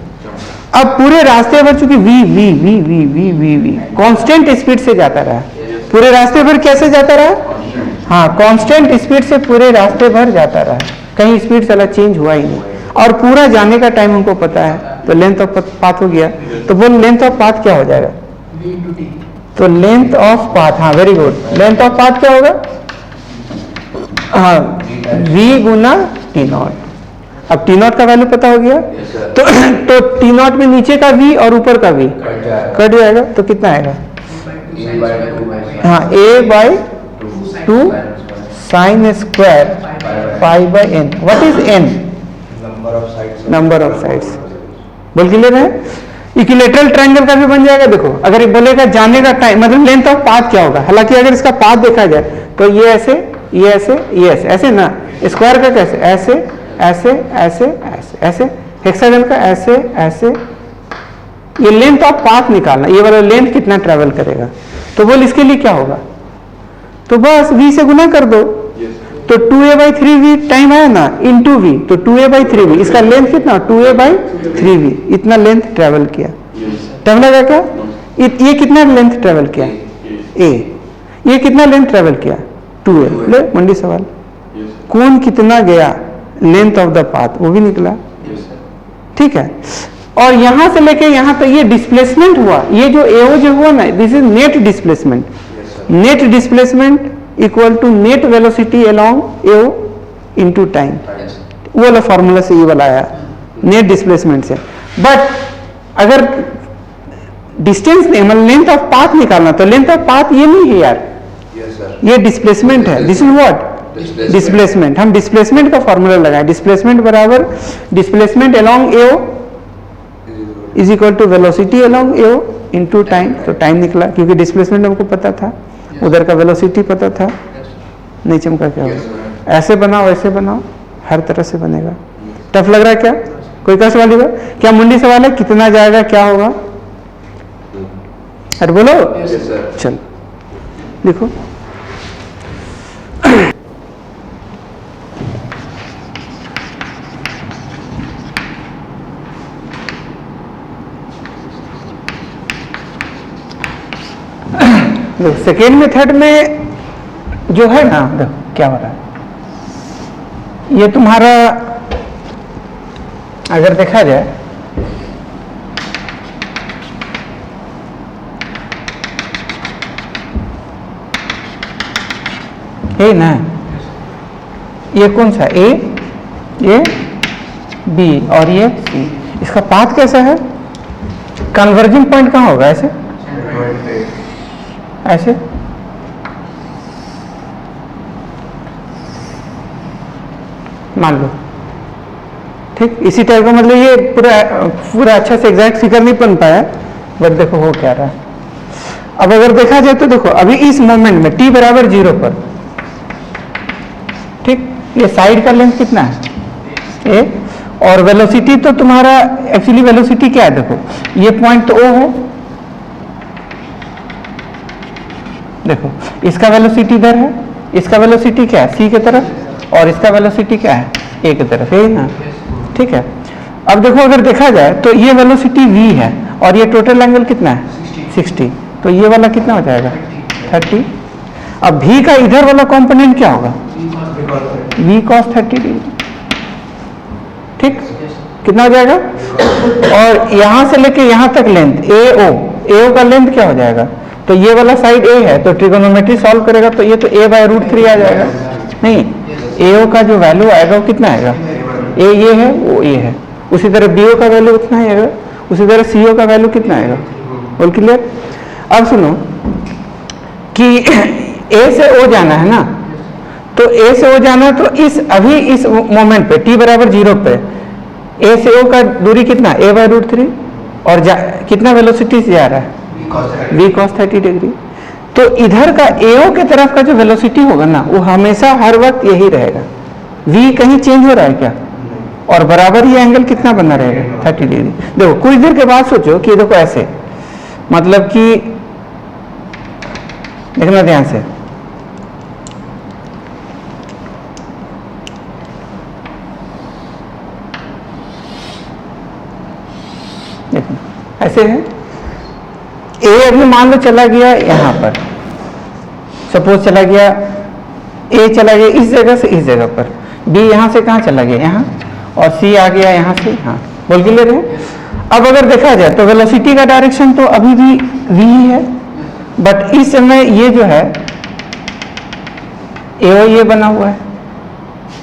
अब पूरे रास्ते भर चूंकि v कांस्टेंट स्पीड से जाता रहा, पूरे रास्ते भर कैसे जाता रहा? हाँ, कांस्टेंट स्पीड से पूरे रास्ते भर जाता रहा, कहीं स्पीड चला चेंज हुआ ही नहीं, और पूरा जाने का टाइम हमको पता है। तो लेंथ ऑफ पाथ हो गया। तो बोल लेंथ ऑफ पाथ क्या हो जाएगा? तो लेंथ ऑफ पाथ, हाँ very good, length of path क्या होगा? हाँ v गुना t0। अब t0 का वैल्यू पता हो गया। तो t0 में नीचे का v और ऊपर का v कट जाएगा। तो कितना आएगा? हाँ a बाई 2 sine square pi by n. What is n? Number of sides. बोल क्लियर है? इक्विलेटरल ट्रायंगल का भी बन जाएगा। देखो अगर ये बोलेगा जाने का टाइम मतलब लेंथ ऑफ पाथ क्या होगा, हालांकि अगर इसका पाथ देखा जाए तो ये ऐसे ये ऐसे ये ऐसे ऐसे ना, स्क्वायर का कैसे ऐसे ऐसे ऐसे ऐसे ऐसे, हेक्सागन का ऐसे ऐसे। ये लेंथ ऑफ पाथ निकालना, ये वाला लेंथ कितना ट्रेवल करेगा। तो बोल इसके लिए क्या होगा, तो बस v से गुना कर दो। तो 2a/3v टाइम आया ना इंटू v, तो 2a/3v इसका लेंथ कितना 2a/3v, इतना लेंथ ट्रेवल किया। टाइम लगा क्या? ये कितना लेंथ ट्रेवल किया a, ये कितना लेंथ ट्रेवल किया 2a। ले मंडी सवाल, कौन कितना गया लेंथ ऑफ द पाथ वो भी निकला। ठीक है, और यहां से लेके यहां तक ये डिस्प्लेसमेंट हुआ, ये जो AO जो हुआ ना this is net displacement. Net displacement equal to net velocity along AO into time. वो वाला फॉर्मूला से ये वाला आया नेट डिस्प्लेसमेंट से। बट अगर डिस्टेंस मतलब लेंथ ऑफ पाथ निकालना तो लेंथ ऑफ पाथ ये नहीं है यार, ये डिस्प्लेसमेंट है। This is what displacement. हम डिस्प्लेसमेंट का फॉर्मूला लगाए, डिस्प्लेसमेंट बराबर displacement along AO is equal to velocity along AO into time. तो टाइम निकला क्योंकि डिस्प्लेसमेंट हमको पता था, उधर का वेलोसिटी पता था। नहीं चमका क्या होगा, ऐसे बनाओ ऐसे बनाओ, हर तरह से बनेगा। टफ लग रहा है क्या? कोई का सवाल होगा क्या? मुंडी सवाल है, कितना जाएगा क्या होगा? अरे बोलो। चल लिखो। सेकेंड मेथड में जो है ना, देखो क्या हो रहा है, ये तुम्हारा अगर देखा जाए ये ना, ये कौन सा A, ये B और ये C, इसका पाथ कैसा है? कन्वर्जिंग पॉइंट कहाँ होगा? ऐसे ऐसे मान लो। ठीक, इसी टाइप का मतलब ये पूरा अच्छा से एग्जैक्ट फिगर नहीं बन पाया, बट देखो हो क्या रहा है। अब अगर देखा जाए तो देखो अभी इस मोमेंट में t बराबर 0 पर, ठीक, ये साइड का लेंथ कितना है a, और वेलोसिटी तो तुम्हारा एक्चुअली वेलोसिटी क्या है, देखो ये पॉइंट तो O है, देखो इसका वेलोसिटी इधर है, इसका वेलोसिटी क्या है C की तरफ, और इसका वेलोसिटी क्या है A की तरफ, है ना। ठीक है, अब देखो अगर देखा जाए तो ये वेलोसिटी v है और ये टोटल एंगल कितना है 60, तो ये वाला कितना हो जाएगा 30। अब v का इधर वाला कंपोनेंट क्या होगा v cos 30 डिग्री। ठीक, कितना हो जाएगा, और यहां से लेके यहां तक लेंथ AO का लेंथ क्या हो जाएगा, तो ये वाला साइड A है तो ट्रिगोनोमेट्री सॉल्व करेगा तो ये तो a/√3 आ जाएगा। नहीं, AO का जो वैल्यू आएगा वो कितना आएगा, A ये है वो A है, उसी तरह BO का वैल्यू कितना आएगा, उसी तरह CO का वैल्यू कितना आएगा। बोल क्लियर? अब सुनो कि A से O जाना है ना, तो A से O जाना तो अभी इस मोमेंट पे t बराबर 0 पे A से O का दूरी कितना a/√3, और कितना वेलोसिटी से जा रहा है v cos 30 डिग्री। तो इधर का AO के तरफ का जो वेलोसिटी होगा ना वो हमेशा हर वक्त यही रहेगा, v कहीं चेंज हो रहा है क्या, और बराबर ये एंगल कितना बना रहेगा 30 डिग्री। देखो कुछ देर के बाद सोचो कि देखो ऐसे, मतलब कि देखना ध्यान से, देखो ऐसे है, A अभी मान लो चला गया यहाँ पर, सपोज चला गया A चला गया इस जगह से इस जगह पर, B यहाँ से कहाँ चला गया यहाँ, और C आ गया यहाँ से यहाँ। बोल क्लियर है? अब अगर देखा जाए तो वेलोसिटी का डायरेक्शन तो अभी भी v ही है, बट इस समय ये जो है AO ये बना हुआ है,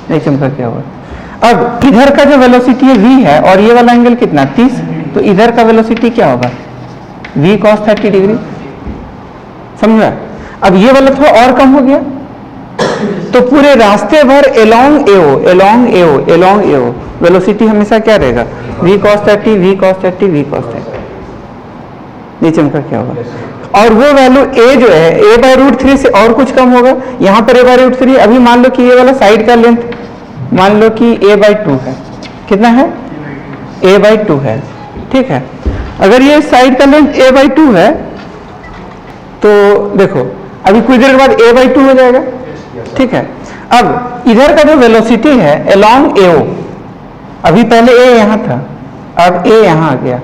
नहीं चमका क्या हुआ। अब इधर का जो वेलोसिटी है v है और ये वाला एंगल कितना 30, तो इधर का वेलोसिटी क्या होगा v cos 30 डिग्री। समझा? अब ये वाला थोड़ा और कम हो गया, तो पूरे रास्ते भर along AO वेलोसिटी हमेशा क्या रहेगा, v cos 30 v cos 30 v cos 30। नीचे में क्या होगा, और वो वैल्यू a जो है a/√3 से और कुछ कम होगा। यहाँ पर a/√3, अभी मान लो कि ये वाला साइड का लेंथ मान लो कि a/2 है, कितना है, a/2 है, ठीक है। अगर ये साइड का लेंथ a/2 है तो देखो अभी कुछ देर के बाद a/2 हो जाएगा, ठीक है। अब इधर का जो वेलोसिटी है अलोंग AO, अभी पहले a यहाँ था, अब a यहाँ आ गया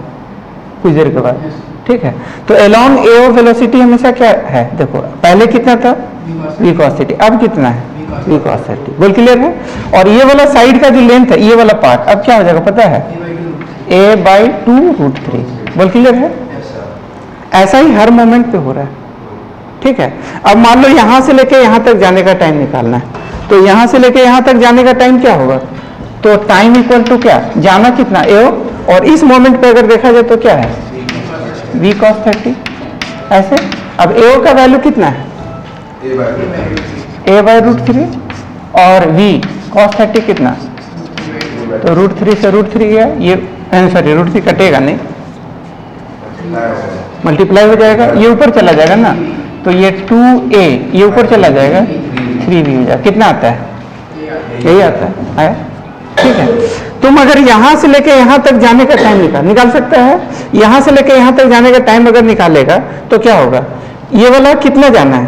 कुछ देर के बाद, ठीक है। तो अलोंग AO वेलोसिटी हमेशा क्या है, देखो पहले कितना था v cos 30, अब कितना है v cos 30। बोल क्लियर है। और ये वाला साइड का जो लेंथ है ये वाला पार्ट अब क्या हो जाएगा पता है, a/2√3। बोल क्लियर है। ऐसा ही हर मोमेंट पे हो रहा है, ठीक है। अब मान लो यहां से लेके यहां तक जाने का टाइम निकालना है, तो यहां से लेके यहां तक जाने का टाइम क्या होगा, तो टाइम इक्वल टू क्या, जाना कितना AO, और इस मोमेंट पे अगर देखा जाए तो क्या है v cos 30 ऐसे। अब AO का वैल्यू कितना है a/√3 और v cos 30 कितना, तो √3 से √3 गया, ये सॉरी √3 कटेगा नहीं, मल्टीप्लाई हो जाएगा, ये ऊपर चला जाएगा ना, तो ये 2a ये ऊपर चला जाएगा, 3v हो जाएगा, कितना आता है, यही आता है, ठीक है। तुम अगर यहां से लेके यहां तक जाने का टाइम निकाल सकता है, यहां से लेके यहां तक जाने का टाइम अगर निकालेगा तो क्या होगा, ये वाला कितना जाना है,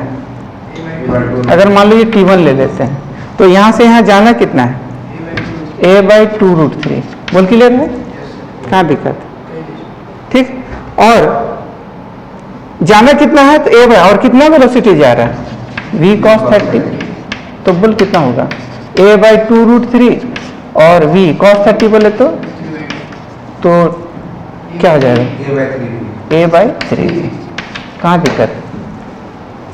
अगर मान लो ये t1 ले लेते हैं, तो यहां से यहां जाना कितना है a/2√3। बोल क्लियर है, कहाँ दिक्कत, ठीक। और जाना कितना है तो a, और कितना वेलोसिटी जा रहा है v cos 30, तो बोल कितना होगा a/2√3 और v cos 30 बोले तो क्या हो जाएगा a/3। कहाँ दिक्कत,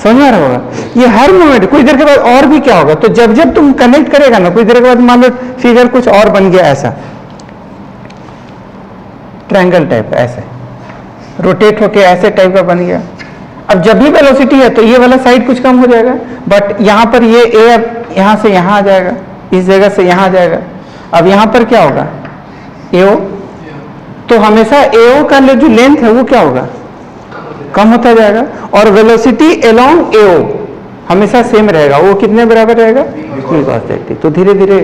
समझ में आ रहा होगा। ये हर मोमेंट कुछ देर के बाद और भी क्या होगा, तो जब जब तुम कनेक्ट करेगा ना, कुछ देर के बाद मान लो फिगर कुछ और बन गया, ऐसा ट्रायंगल टाइप, ऐसे रोटेट होके ऐसे टाइप का बन गया। अब जब भी वेलोसिटी है तो ये वाला साइड कुछ कम हो जाएगा, बट यहाँ पर ये a अब यहाँ से यहाँ आ जाएगा, इस जगह से यहाँ आ जाएगा। अब यहाँ पर क्या होगा AO, तो हमेशा AO का जो लेंथ है वो क्या होगा, कम होता जाएगा, और वेलोसिटी अलोंग AO हमेशा सेम रहेगा, वो कितने बराबर रहेगा v cos 30। तो धीरे धीरे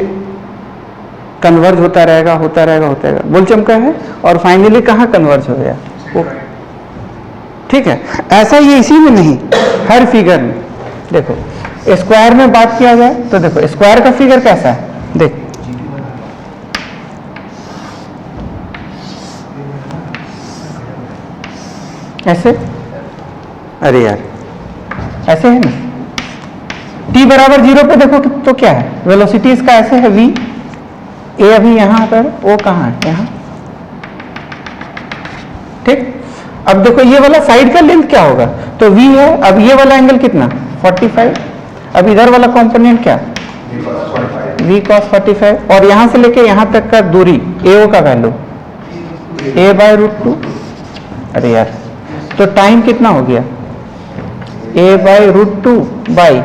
कन्वर्ज होता रहेगा, होता रहेगा, होता रहेगा। बोल चमका है, और फाइनली कहाँ कन्वर्ज हो गया वो, ठीक है। ऐसा ये इसी में नहीं, हर फिगर में देखो, स्क्वायर में बात किया जाए तो देखो स्क्वायर का फिगर कैसा है, देख ऐसे, अरे यार ऐसे है ना, t बराबर 0 पे देखो तो क्या है, वेलोसिटी इसका ऐसे है v, a अभी यहाँ पर, o कहाँ है यहाँ, ठीक। अब देखो ये वाला साइड का लेंथ क्या होगा, तो v है, अब ये वाला एंगल कितना 45, अब इधर वाला कंपोनेंट क्या v cos 45, और यहां से लेके यहां तक का दूरी AO का वैल्यू a/√2। अरे यार, तो टाइम कितना हो गया a/√2 बाई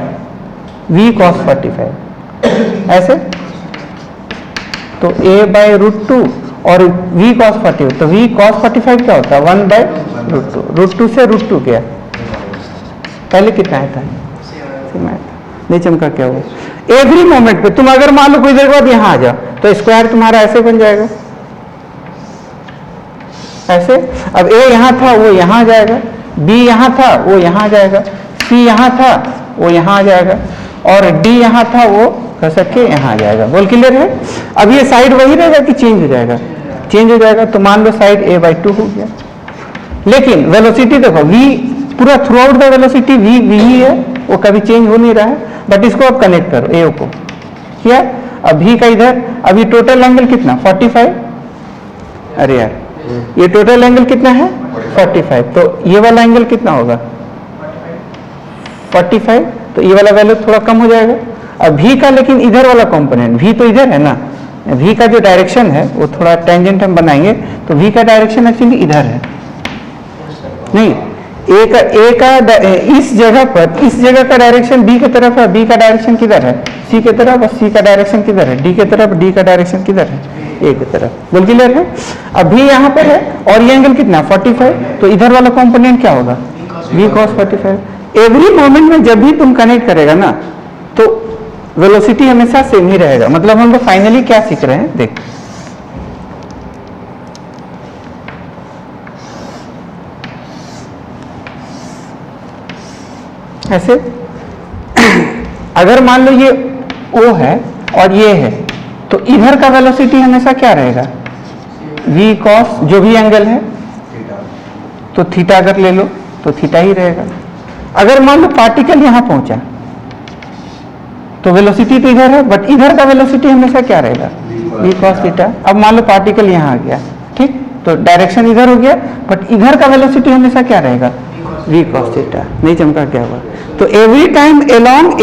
v cos 45 ऐसे, तो a/√2 और v cos 45, तो v cos 45 क्या होता है 1/√2, √2 से √2 गया, पहले कितना आया था, नहीं चमका क्या हुआ। एवरी मोमेंट पे तुम अगर मान लो कुछ देर बाद यहां आ जाओ तो स्क्वायर तुम्हारा ऐसे बन जाएगा, ऐसे। अब a यहां था वो यहां आ जाएगा, b यहां था वो यहां आ जाएगा, c यहां था वो यहां आ जाएगा, और d यहां था वो कर सके यहां आ जाएगा। बोल क्लियर है। अब ये साइड वही रहेगा कि चेंज हो जाएगा, चेंज हो जाएगा, तो मान लो साइड a/2 हो गया, लेकिन वेलोसिटी देखो v पूरा through out the velocity v ही है, वो कभी चेंज हो नहीं रहा है, बट इसको अब कनेक्ट करो AO को, क्या अब v का इधर, अभी टोटल एंगल कितना 45, अरे यार ये टोटल एंगल कितना है 45, तो ये वाला एंगल कितना होगा 45, तो ये वाला वैल्यू थोड़ा कम हो जाएगा। अब v का लेकिन इधर वाला कंपोनेंट, v तो इधर है ना, v का जो डायरेक्शन है वो थोड़ा टेंजेंट हम बनाएंगे, तो v का डायरेक्शन एक्चुअली इधर है, नहीं a का इस जगह पर, इस जगह का डायरेक्शन b की तरफ है, b का डायरेक्शन किधर है c की तरफ, और c का डायरेक्शन किधर है d की तरफ, d का डायरेक्शन किधर है ए की तरफ, बोल क्लियर है। अभी यहाँ पर है और ये एंगल कितना 45, तो इधर वाला कंपोनेंट क्या होगा v cos 45। एवरी मोमेंट में जब भी तुम कनेक्ट करेगा ना तो वेलोसिटी हमेशा सेम ही रहेगा। मतलब हम लोग फाइनली क्या सीख रहे हैं, देख ऐसे अगर मान लो ये O है और ये है तो इधर का वेलोसिटी हमेशा क्या रहेगा v cos जो भी एंगल है, तो थीटा अगर ले लो तो थीटा ही रहेगा। अगर मान लो पार्टिकल यहां पहुंचा तो वेलोसिटी तो इधर है, बट इधर का वेलोसिटी हमेशा क्या रहेगा v cos थीटा। अब मान लो पार्टिकल यहां आ गया, ठीक, तो डायरेक्शन इधर हो गया, बट इधर का वेलोसिटी हमेशा क्या रहेगा v cos थीटा। नहीं चमका क्या हुआ, तो एवरी टाइम एलोंग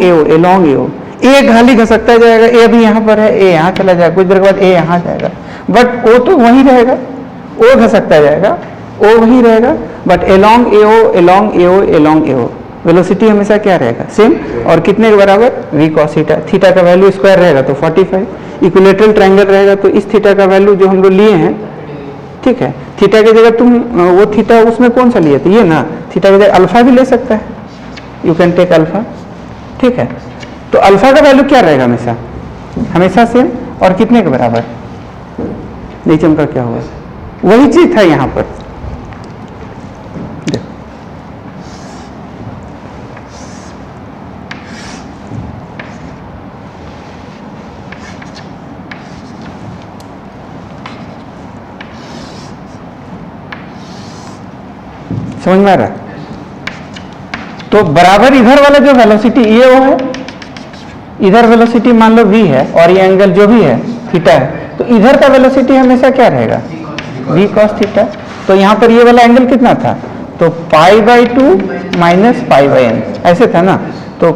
एओ ए खाली घसकता जाएगा, ए अभी यहाँ पर है, ए यहाँ चला जाएगा, कुछ देर के बाद ए यहाँ जाएगा, बट ओ तो वहीं रहेगा, ओ घसकता जाएगा, ओ वहीं रहेगा, बट एलोंग एओ वेलोसिटी हमेशा क्या रहेगा सेम। और कितने के बराबर v cos थीटा। थीटा का वैल्यू स्क्वायर रहेगा तो 45, इक्विलेटरल ट्रायंगल रहेगा तो इस थीटा का वैल्यू जो हम लोग लिए हैं, ठीक है, थीटा की जगह तुम वो थीटा उसमें कौन सा लिए थे, ये ना, थीटा की जगह अल्फा भी ले सकता है, यू कैन टेक अल्फा, ठीक है। तो अल्फा का वैल्यू क्या रहेगा हमेशा सेम, और कितने के बराबर, नहीं चमका क्या हुआ, वही चीज था यहां पर। देखो समझ में आ रहा है। तो बराबर इधर वाला जो वेलोसिटी ये वो है, इधर वेलोसिटी मान लो v है और ये एंगल जो भी है थीटा है, तो इधर का वेलोसिटी हमेशा क्या रहेगा v cos थीटा। तो यहाँ पर ये वाला एंगल कितना था, तो π/2 माइनस π/n ऐसे था ना, तो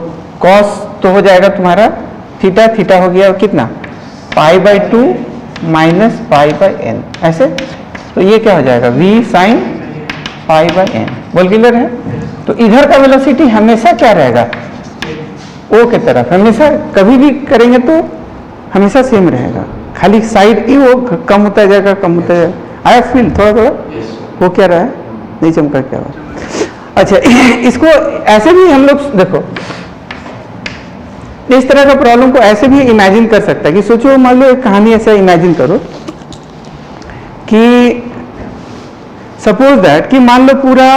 cos तो हो जाएगा तुम्हारा थीटा, थीटा हो गया कितना π/2 माइनस π/n ऐसे, तो ये क्या हो जाएगा v sin π/n, बोल क्लियर है। तो इधर का वेलोसिटी हमेशा क्या रहेगा ओ के तरफ, हमेशा कभी भी करेंगे तो हमेशा सेम रहेगा, खाली साइड ही वो कम होता जाएगा, कम होता जाएगा। आया फील थोड़ा थोड़ा वो क्या रहा है, नहीं चमका क्या हुआ। अच्छा इसको ऐसे भी हम लोग देखो, इस तरह का प्रॉब्लम को ऐसे भी इमेजिन कर सकता है कि सोचो मान लो एक कहानी ऐसा इमेजिन करो कि सपोज दैट कि मान लो पूरा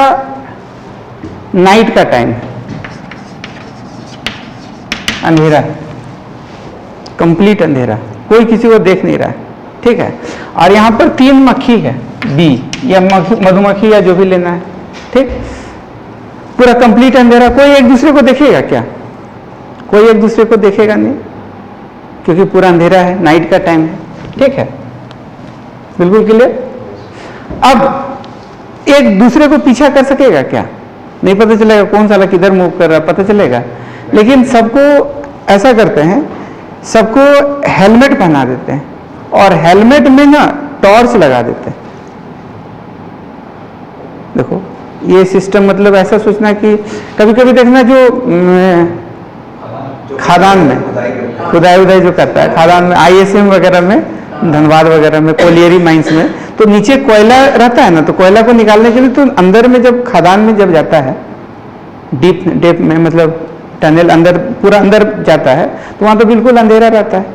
नाइट का टाइम है, अंधेरा, कंप्लीट अंधेरा, कोई किसी को देख नहीं रहा है, ठीक है, और यहाँ पर 3 मक्खी है, बी या मधुमक्खी या जो भी लेना है, ठीक, पूरा कंप्लीट अंधेरा, कोई एक दूसरे को देखेगा क्या, कोई एक दूसरे को देखेगा नहीं, क्योंकि पूरा अंधेरा है, नाइट का टाइम है, ठीक है, बिल्कुल क्लियर। अब एक दूसरे को पीछा कर सकेगा क्या, नहीं पता चलेगा, कौन साला किधर मूव कर रहा है पता चलेगा। लेकिन सबको ऐसा करते हैं, सबको हेलमेट पहना देते हैं और हेलमेट में ना टॉर्च लगा देते हैं। देखो ये सिस्टम, मतलब ऐसा सोचना कि कभी कभी देखना जो खादान में खुदाई उदाई जो करता है, खादान में ISM वगैरह में, धनबाद वगैरह में, कोलियरी माइंस में, तो नीचे कोयला रहता है ना, तो कोयला को निकालने के लिए तो अंदर में जब खादान में जब जाता है, डीप में, मतलब टनल अंदर पूरा अंदर जाता है, तो वहाँ तो बिल्कुल अंधेरा रहता है,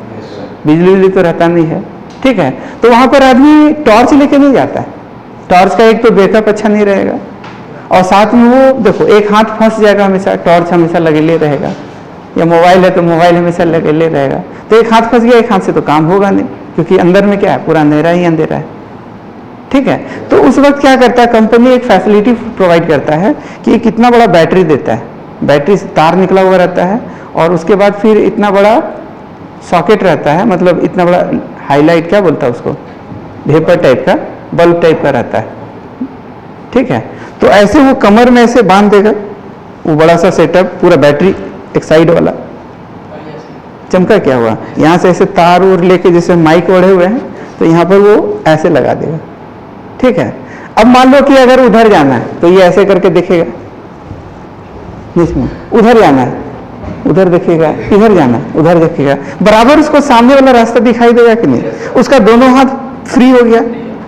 बिजली तो रहता नहीं है, ठीक है, तो वहाँ पर आदमी टॉर्च लेके नहीं जाता है। टॉर्च का एक तो बैकअप अच्छा नहीं रहेगा, और साथ में वो देखो एक हाथ फंस जाएगा, हमेशा टॉर्च हमेशा लगेले रहेगा, या मोबाइल है तो मोबाइल हमेशा लगेले रहेगा, तो एक हाथ फंस गया, एक हाथ से तो काम होगा नहीं, क्योंकि अंदर में क्या है, पूरा अंधेरा ही अंधेरा है, ठीक है। तो उस वक्त क्या करता है, कंपनी एक फैसिलिटी प्रोवाइड करता है कि कितना बड़ा बैटरी देता है, बैटरी से तार निकला हुआ रहता है, और उसके बाद फिर इतना बड़ा सॉकेट रहता है, मतलब इतना बड़ा हाईलाइट क्या बोलता है उसको, वेपर टाइप का, बल्ब टाइप का रहता है, ठीक है। तो ऐसे वो कमर में ऐसे बांध देगा, वो बड़ा सा सेटअप, पूरा बैटरी एक साइड वाला, चमका क्या हुआ, यहाँ से ऐसे तार और लेके जैसे माइक ओढ़े हुए हैं, तो यहाँ पर वो ऐसे लगा देगा, ठीक है। अब मान लो कि अगर उधर जाना है तो ये ऐसे करके देखेगा, उधर जाना है उधर देखेगा, इधर जाना, उधर देखेगा, बराबर उसको सामने वाला रास्ता दिखाई देगा कि नहीं? उसका दोनों हाथ फ्री हो गया,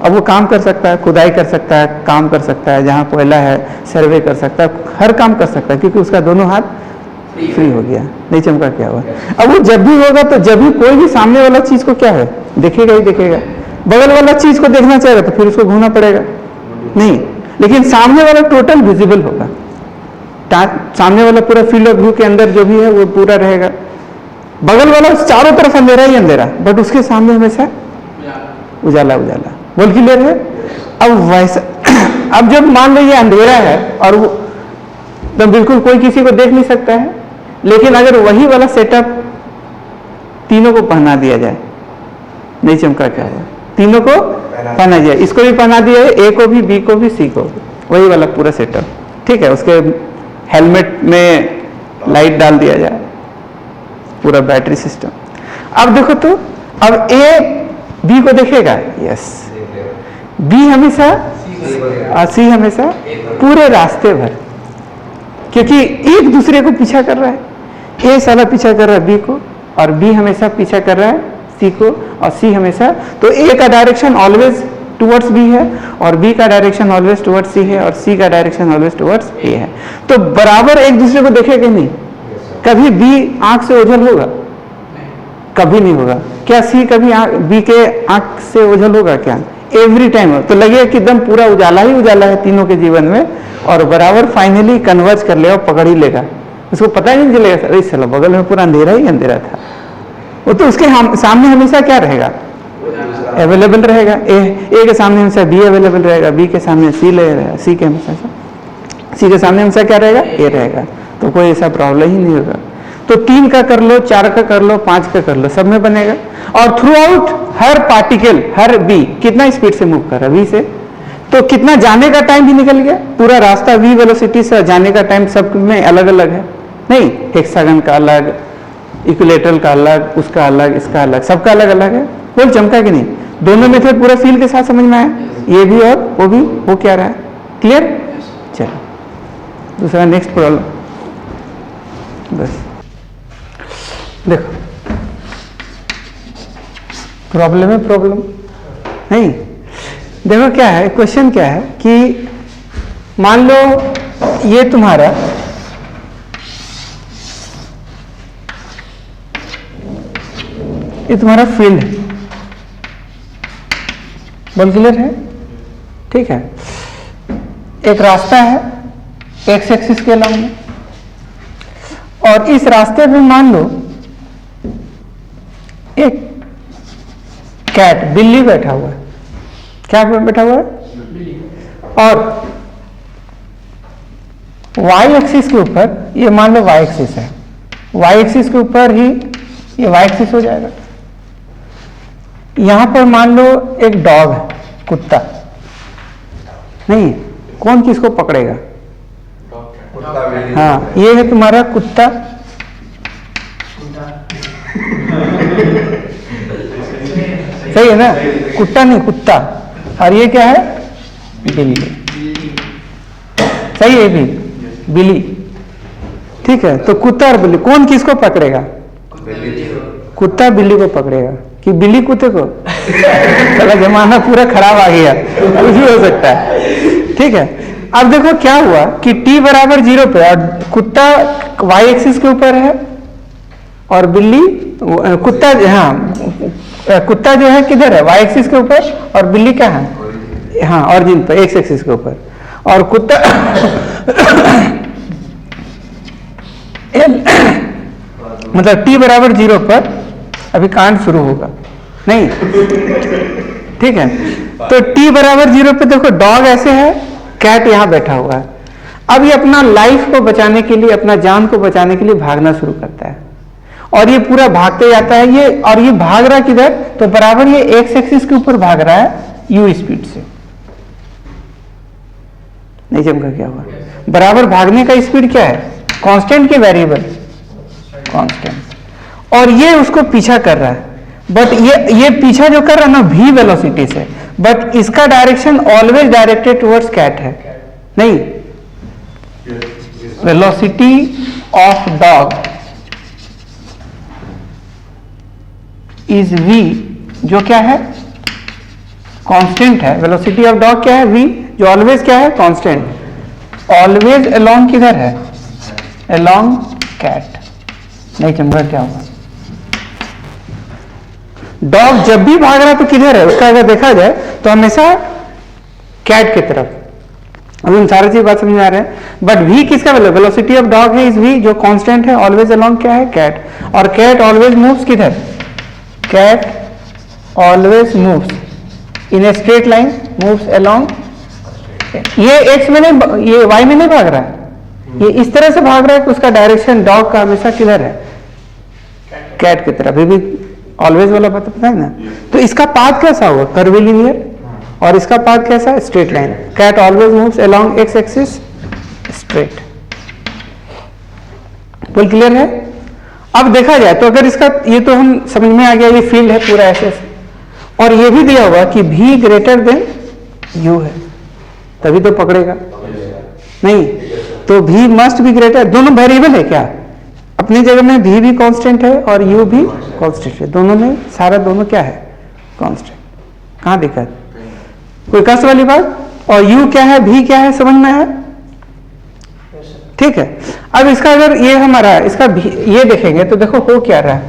अब वो काम कर सकता है, खुदाई कर सकता है, काम कर सकता है, जहाँ कोयला है सर्वे कर सकता है, हर काम कर सकता है, क्योंकि उसका दोनों हाथ फ्री हो गया। नहीं चमका क्या हुआ? अब वो जब भी होगा तो जब भी कोई भी सामने वाला चीज को क्या है देखेगा ही देखेगा। बगल वाला चीज को देखना चाहेगा तो फिर उसको घूमना पड़ेगा नहीं, लेकिन सामने वाला टोटल विजिबल होगा। सामने वाला पूरा फील्ड ऑफ व्यू के अंदर जो भी है वो पूरा रहेगा। बगल वाला चारों तरफ अंधेरा ही अंधेरा, बट उसके सामने हमेशा उजाला उजाला। बोल क्लियर है? अब वैसा अब जब मान लो ये अंधेरा है और वो तो बिल्कुल कोई किसी को देख नहीं सकता है, लेकिन अगर वही वाला सेटअप तीनों को पहना दिया जाए, नहीं चमका क्या हुआ? तीनों को पहना दिया, इसको भी पहना दिया है, ए को भी, बी को भी, सी को भी, वही वाला पूरा सेटअप, ठीक है। उसके हेलमेट में लाइट डाल दिया जाए, पूरा बैटरी सिस्टम। अब देखो तो अब ए बी को देखेगा, यस, बी हमेशा और सी हमेशा पूरे रास्ते भर, क्योंकि एक दूसरे को पीछा कर रहा है। ए साला पीछा कर रहा है बी को, और बी हमेशा पीछा कर रहा है सी को, और सी हमेशा, तो ए का डायरेक्शन ऑलवेज टुवर्ड्स बी है, और बी का डायरेक्शन ऑलवेज टुवर्ड्स सी है, और सी का डायरेक्शन ऑलवेज टुवर्ड्स ए है। तो बराबर एक दूसरे को देखेगा नहीं। कभी बी आंख से ओझल होगा? कभी नहीं होगा। क्या सी कभी बी के आंख से ओझल होगा? क्या? Every time. तो लगेगा कि एकदम पूरा उजाला ही उजाला है तीनों के जीवन में, और बराबर फाइनली कन्वर्ज कर लेगा, पकड़ ही लेगा, उसको पता ही नहीं चलेगा अरे चलो बगल में पूरा अंधेरा ही अंधेरा था। वो तो उसके सामने हमेशा क्या रहेगा? अवेलेबल रहेगा। ए के सामने हमेशा बी अवेलेबल रहेगा, बी के सामने सी रहेगा, सी के सामने हमेशा क्या रहेगा? ए रहेगा। तो कोई ऐसा प्रॉब्लम ही नहीं होगा। तो 3 का कर लो, 4 का कर लो, 5 का कर लो, सब में बनेगा। और थ्रू आउट हर पार्टिकल, हर बी कितना स्पीड से मूव कर रहा है? वी से। तो कितना जाने का टाइम भी निकल गया, पूरा रास्ता वी वेलोसिटी से जाने का टाइम सब में अलग अलग है नहीं? हेक्सागन का अलग, इक्विलेटरल का अलग, उसका अलग, इसका अलग, सबका अलग अलग है। बोल चमका कि नहीं? दोनों मेथड पूरा फील के साथ समझ में आया, ये भी और वो भी हो क्या रहा है? क्लियर? चलो दूसरा नेक्स्ट प्रॉब्लम। बस देखो प्रॉब्लम है, प्रॉब्लम नहीं, देखो क्या है क्वेश्चन, क्या है कि मान लो ये तुम्हारा फील्ड है, बोल क्लियर है? ठीक है, एक रास्ता है एक्स एक्सिस के लंब में, और इस रास्ते पे मान लो एक कैट, बिल्ली बैठा हुआ है। क्या बैठा हुआ है? और वाई एक्सिस के ऊपर, ये मान लो वाई एक्सिस है, वाई एक्सिस के ऊपर ही ये वाई एक्सिस हो जाएगा। यहां पर मान लो एक डॉग है, कुत्ता नहीं, कौन किसको पकड़ेगा? हाँ, ये है तुम्हारा कुत्ता, सही है ना? कुत्ता नहीं, कुत्ता। और ये क्या है? बिल्ली। सही है भी, बिल्ली। ठीक है, तो कुत्ता और बिल्ली, कौन किसको पकड़ेगा? कुत्ता बिल्ली को पकड़ेगा कि बिल्ली कुत्ते को? चला जमाना पूरा खराब आ गया, कुछ भी हो सकता है। ठीक है, अब देखो क्या हुआ कि t बराबर 0 पे, और कुत्ता y एक्सिस के ऊपर है, और बिल्ली, कुत्ता, हाँ कुत्ता जो है किधर है? y एक्सिस के ऊपर, और बिल्ली कहाँ है? हाँ ऑरिजिन पे, x एक्सिस के ऊपर, और कुत्ता मतलब t बराबर 0 पर अभी कांड शुरू होगा नहीं? ठीक है, तो t बराबर 0 पे देखो डॉग ऐसे है, कैट यहां बैठा हुआ है। अब ये अपना लाइफ को बचाने के लिए, अपना जान को बचाने के लिए भागना शुरू करता है, और ये पूरा भागते जाता है ये, और ये भाग रहा किधर? तो बराबर ये एक्स एक्सिस के ऊपर भाग रहा है u स्पीड से। नहीं चमका क्या हुआ? बराबर भागने का स्पीड क्या है? कांस्टेंट के वेरिएबल? कांस्टेंट। और ये उसको पीछा कर रहा है, बट ये पीछा जो कर रहा है ना v वेलोसिटी से, बट इसका direction always directed towards cat है नहीं? Velocity of dog is v, जो क्या है कांस्टेंट है। वेलोसिटी ऑफ डॉग क्या है v, जो ऑलवेज क्या है कांस्टेंट। ऑलवेज अलोंग किधर है, अलोंग कैट। नहीं चमका क्या होगा, डॉग जब भी भाग रहा है तो किधर है उसका, अगर देखा जाए तो हमेशा कैट की तरफ। अब इन सारी चीज बात समझ में आ रहे हैं। बट v किसका वेलोसिटी ऑफ डॉग है, इज v जो कांस्टेंट है, ऑलवेज अलोंग क्या है कैट। और कैट ऑलवेज मूव्स किधर, cat always moves in a straight line, moves along. ये x में नहीं, ये y में नहीं भाग रहा है, ये इस तरह से भाग रहा है कि उसका डायरेक्शन डॉग का हमेशा किधर है, कैट की तरफ। ये भी ऑलवेज वाला पता है ना। तो इसका पाथ कैसा होगा, कर्विलिनियर, और इसका पाथ कैसा है, straight line. Cat always moves along x axis straight. बोल क्लियर है। अब देखा जाए तो अगर इसका, ये तो हम समझ में आ गया, ये फील्ड है पूरा ऐसे, और ये भी दिया हुआ कि v ग्रेटर देन u है, तभी तो पकड़ेगा। नहीं तो v मस्ट बी ग्रेटर, दोनों वेरिएबल है क्या, अपनी जगह में v भी कांस्टेंट है और u भी कांस्टेंट है, दोनों में सारा दोनों क्या है कांस्टेंट। कहां दिक्कत, कोई कष्ट वाली बात। और u क्या है, v क्या है, समझ में है, ठीक है। अब इसका अगर ये हमारा इसका ये देखेंगे तो देखो हो क्या रहा है,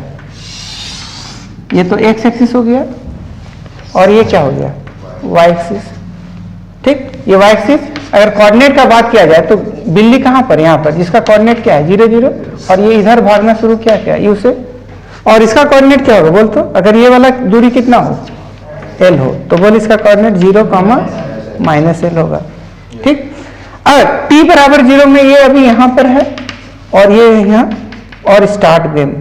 ये तो x एक्सिस हो गया और ये क्या हो गया y एक्सिस, ठीक। ये y एक्सिस, अगर कोऑर्डिनेट का बात किया जाए तो बिल्ली कहां पर, यहां पर, जिसका कोऑर्डिनेट क्या है 0 0, और ये इधर भागना शुरू किया u से, और इसका कोऑर्डिनेट क्या होगा बोल, तो अगर ये वाला दूरी कितना हो l हो तो बोल इसका कोऑर्डिनेट 0, -l होगा, ठीक। अगर t बराबर 0 में ये अभी यहां पर है और ये यहां, और स्टार्ट गेम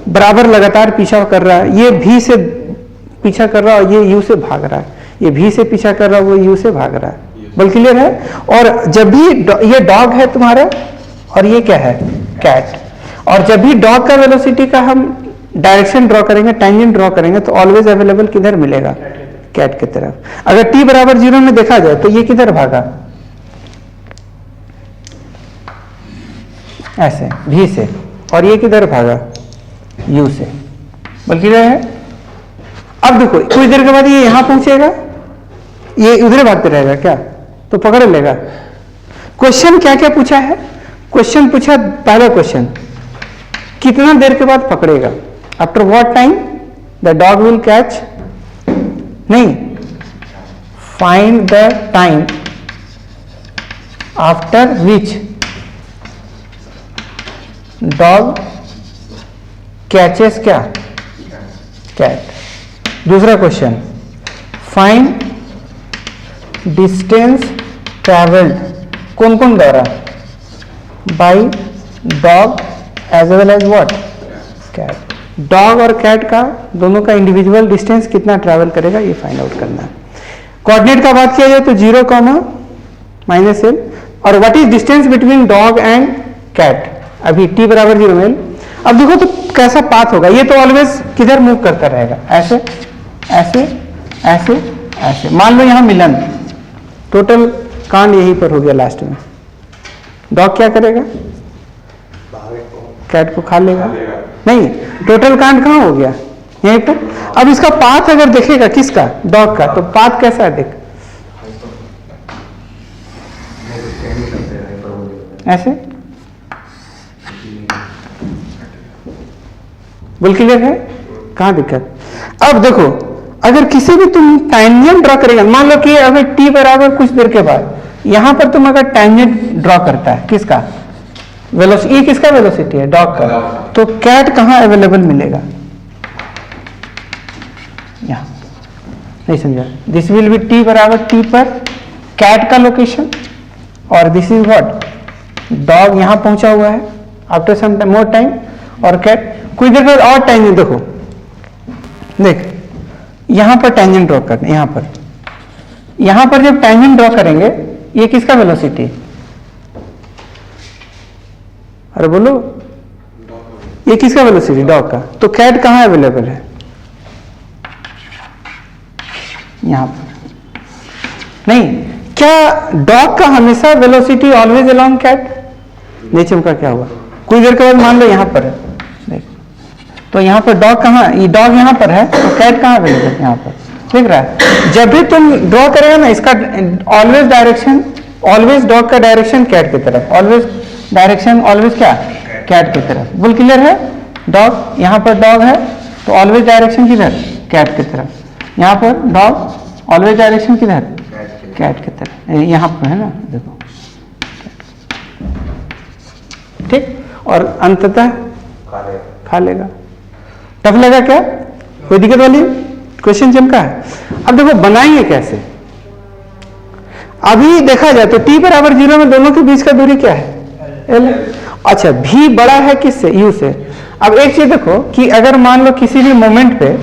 बराबर लगातार पीछा कर रहा है, ये v से पीछा कर रहा है और ये u से भाग रहा है, ये v से पीछा कर रहा है, वो u से भाग रहा है। बोल क्लियर है। और जब भी ये डॉग है तुम्हारा और ये क्या है कैट, और जब भी डॉग का वेलोसिटी का हम डायरेक्शन ड्रॉ करेंगे, टेंजेंट ड्रॉ करेंगे, तो ऑलवेज अवेलेबल किधर मिलेगा, कैट की तरफ। अगर t बराबर 0 में देखा जाए तो ये किधर भागा, ऐसे v से, और ये किधर भागा u से। बोल क्लियर है। अब देखो कुछ देर के बाद ये यहां पहुंचेगा, ये उधर भागते रहेगा क्या, तो पकड़ लेगा। क्वेश्चन क्या क्या पूछा है, क्वेश्चन पूछा पहला क्वेश्चन, कितना देर के बाद पकड़ेगा, after what time the dog will catch, नहीं, find the time after which dog catches क्या, कैट। दूसरा क्वेश्चन, फाइंड डिस्टेंस ट्रेवल्ड, कौन कौन दौड़ा, by dog as well as what, cat. Dog और कैट का दोनों का इंडिविजुअल डिस्टेंस कितना ट्रैवल करेगा, ये फाइंड आउट करना है। कोऑर्डिनेट का बात किया जाए तो 0, -l, और what is distance between dog and cat, अभी t बराबर 0 में। अब देखो तो कैसा पाथ होगा, ये तो ऑलवेज किधर मूव करता रहेगा, ऐसे ऐसे ऐसे ऐसे। मान लो यहां मिलन, टोटल कांड यहीं पर हो गया लास्ट में, डॉग क्या करेगा, कैट को खा लेगा, नहीं, टोटल कांड कहां हो गया, यहीं पर। अब इसका पाथ अगर देखेगा किसका, डॉग का, तो पाथ कैसा है देख, ऐसे। बोल क्लियर है, कहां दिक्कत। अब देखो अगर किसी भी तुम टेंजेंट ड्रॉ करेगा, मान लो कि अगर t बराबर कुछ देर के बाद यहां पर तुम अगर टेंजेंट ड्रॉ करता है, किसका वेलोसिटी, ये किसका वेलोसिटी है, डॉग का, तो कैट कहां अवेलेबल मिलेगा, यहां। नहीं समझा, दिस विल बी t बराबर t पर कैट का लोकेशन, और दिस इज व्हाट, डॉग यहां पहुंचा हुआ है आफ्टर सम मोर टाइम, और कैट कुछ देर बाद और टेंजेंट। देखो देख यहां पर टेंजेंट ड्रॉ करना, यहां पर जब टेंजेंट ड्रॉ करेंगे, ये किसका वेलोसिटी, अरे बोलो, ये किसका वेलोसिटी, डॉग का। तो कैट कहां अवेलेबल है, यहां पर। नहीं, क्या डॉग का हमेशा वेलोसिटी ऑलवेज अलोंग कैट, नहीं चमका क्या हुआ, कुछ देर के बाद मान लो यहां पर है, देख, तो यहाँ पर डॉग कहाँ, ये डॉग यहाँ पर है तो कैट कहाँ अवेलेबल, यहाँ पर, ठीक रहा है। जब भी तुम ड्रॉ करेगा ना इसका ऑलवेज डायरेक्शन, ऑलवेज डॉग का डायरेक्शन कैट की तरफ, ऑलवेज डायरेक्शन ऑलवेज क्या, कैट की तरफ। बोल क्लियर है? डॉग यहाँ पर डॉग है तो ऑलवेज डायरेक्शन किधर, कैट की तरफ। यहाँ पर डॉग ऑलवेज डायरेक्शन किधर, कैट की तरफ। यहाँ पर है ना, देखो ठीक, और अंततः खा लेगा। टफ लगा क्या, कोई दिक्कत वाली क्वेश्चन चमका है? अब देखो बनाएंगे कैसे। अभी देखा जाए तो t बराबर 0 में दोनों के बीच का दूरी क्या है, l। अच्छा v बड़ा है किससे, u से। अब एक चीज देखो कि अगर मान लो किसी भी मोमेंट पे,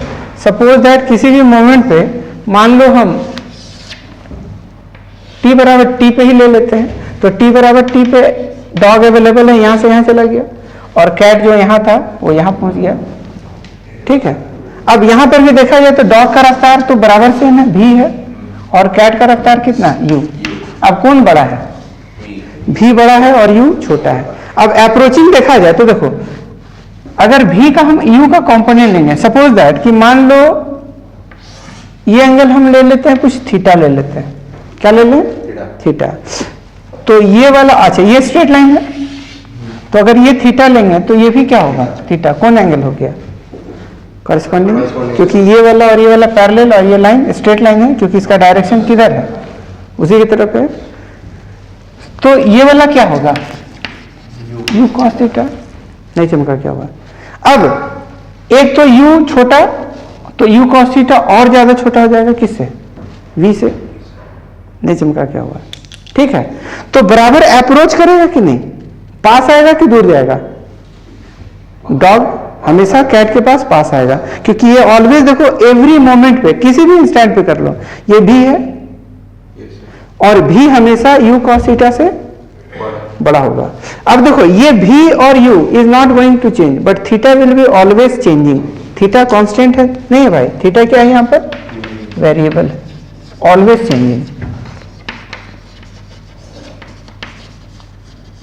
सपोज दैट किसी भी मोमेंट पे मान लो हम t बराबर t पे ही ले लेते हैं, तो t बराबर t पे डॉग अवेलेबल है, यहां से यहां चला गया, और कैट जो यहां था वो यहां पहुंच गया, ठीक है। अब यहां पर भी देखा जाए तो डॉग का रफ्तार तो बराबर सेम है, v है, और कैट का रफ्तार कितना, u। अब कौन बड़ा है, v बड़ा है और u छोटा है। अब अप्रोचिंग देखा जाए तो देखो, अगर v का हम u का कंपोनेंट लेंगे, सपोज दैट कि मान लो ये एंगल हम ले लेते हैं कुछ थीटा ले लेते हैं, क्या ले लें, थीटा। तो ये वाला, अच्छा ये स्ट्रेट लाइन है, तो अगर ये थीटा लेंगे तो ये भी क्या होगा, थीटा। कौन एंगल हो गया, कॉरेस्पॉन्डिंग, क्योंकि ये वाला और ये वाला पैरेलल और ये लाइन स्ट्रेट लाइन है, क्योंकि इसका डायरेक्शन किधर है, उसी की तरफ है। तो ये वाला क्या होगा, u cos थीटा। नहीं चमका क्या हुआ। अब एक तो u छोटा, तो u cos थीटा और ज्यादा छोटा हो जाएगा किससे, v से। नहीं चमका क्या हुआ, ठीक है। तो बराबर अप्रोच करेगा कि नहीं, पास आएगा कि दूर जाएगा, डॉग हमेशा कैट के पास आएगा, क्योंकि ये ऑलवेज देखो एवरी मोमेंट पे, किसी भी इंस्टेंट पे कर लो, ये भी है और भी हमेशा u cos थीटा से बड़ा होगा। अब देखो ये v और u is not going to change, but theta will be always changing. Theta constant है, नहीं है भाई, थीटा क्या है यहाँ पर, variable, always changing,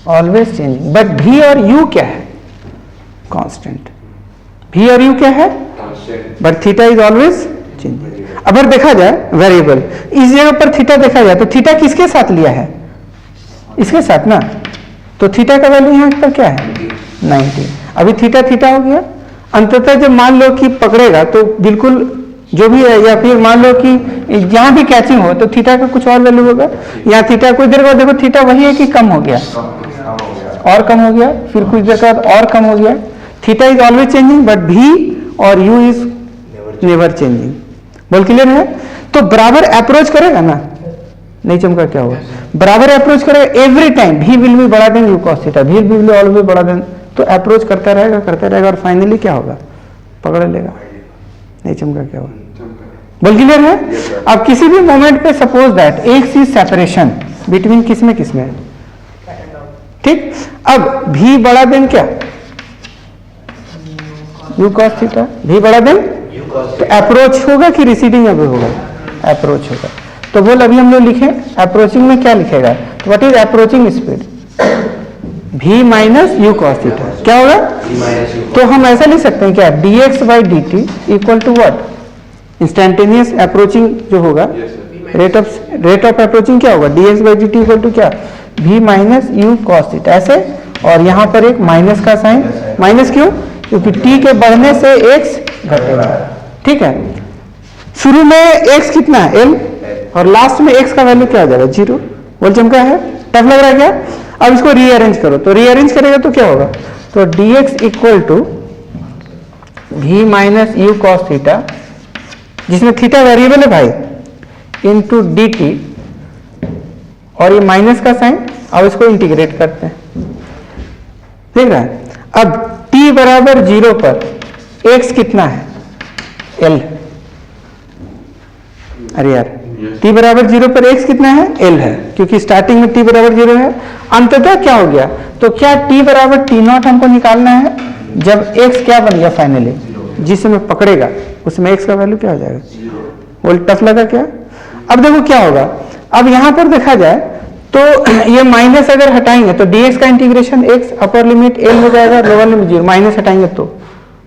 always changing. But v और u क्या है, कांस्टेंट। v और u क्या है, but theta is always changing. अगर देखा जाए वेरिएबल, इस जगह पर थीटा देखा जाए तो थीटा किसके साथ लिया है, इसके साथ ना, तो थीटा का वैल्यू यहाँ पर क्या है, 90। अभी थीटा थीटा हो गया। अंततः जब मान लो कि पकड़ेगा तो बिल्कुल जो भी है, या फिर मान लो कि यहाँ भी कैचिंग हो तो थीटा का कुछ और वैल्यू होगा। यहाँ थीटा कुछ देर बाद देखो थीटा वही है कि कम हो गया, और कम हो गया, फिर कुछ देर बाद और कम हो गया। Theta is always changing, but v और u इज नेवर चेंजिंग। बोल क्लियर है? तो बराबर अप्रोच करेगा ना, नहीं चमका क्या होगा, बराबर अप्रोच करेगा every time, v will be बड़ा than u cos theta, v will be always बड़ा देन, तो अप्रोच करता रहेगा और फाइनली क्या होगा, पकड़ लेगा। नहीं चमका क्या होगा, बोल क्लियर है? अब किसी भी मोमेंट पे सपोज दैट एक चीज सेपरेशन बिटवीन किसमें किसमें, ठीक। अब v बड़ा देन क्या, u cos थीटा, v बड़ा देन, तो अप्रोच होगा कि रिसीडिंग अवे होगा, अप्रोच होगा। तो बोल अभी हम लोग लिखे अप्रोचिंग में क्या लिखेगा, तो what is approaching speed, v minus u cos theta, क्या होगा, तो हम ऐसा लिख सकते हैं क्या, dx by d t equal to what, instantaneous approaching जो होगा, रेट ऑफ अप्रोचिंग क्या होगा, dx by d t equal to क्या, v minus u cos theta, ऐसे। और यहाँ पर एक माइनस का साइन, माइनस क्यों, क्योंकि t के बढ़ने से x घटेगा, ठीक है। शुरू में x कितना है, l, और लास्ट में x का वैल्यू क्या हो जाएगा, 0। बोल चमका है, टफ लग रहा है क्या? अब इसको रीअरेंज करो, तो रीअरेंज करेगा तो क्या होगा, तो dx equal to v minus u cos theta, जिसमें थीटा वेरिएबल है भाई, इंटू डी टी, और ये माइनस का साइन, अब इसको इंटीग्रेट करते हैं, ठीक है। अब t बराबर 0 पर x कितना है, l, अरे यार t बराबर 0 पर x कितना है, l है, क्योंकि स्टार्टिंग में t बराबर 0 है। अंततः क्या हो गया, तो क्या t बराबर t0 हमको निकालना है, जब x क्या बन गया फाइनली, जिसमें पकड़ेगा उसमें x का वैल्यू क्या हो जाएगा, बोल टफ लगा क्या? अब देखो क्या होगा, अब यहां पर देखा जाए तो ये माइनस अगर हटाएंगे तो dx का integration x upper limit l हो जाएगा, लोअर लिमिट 0, माइनस हटाएंगे तो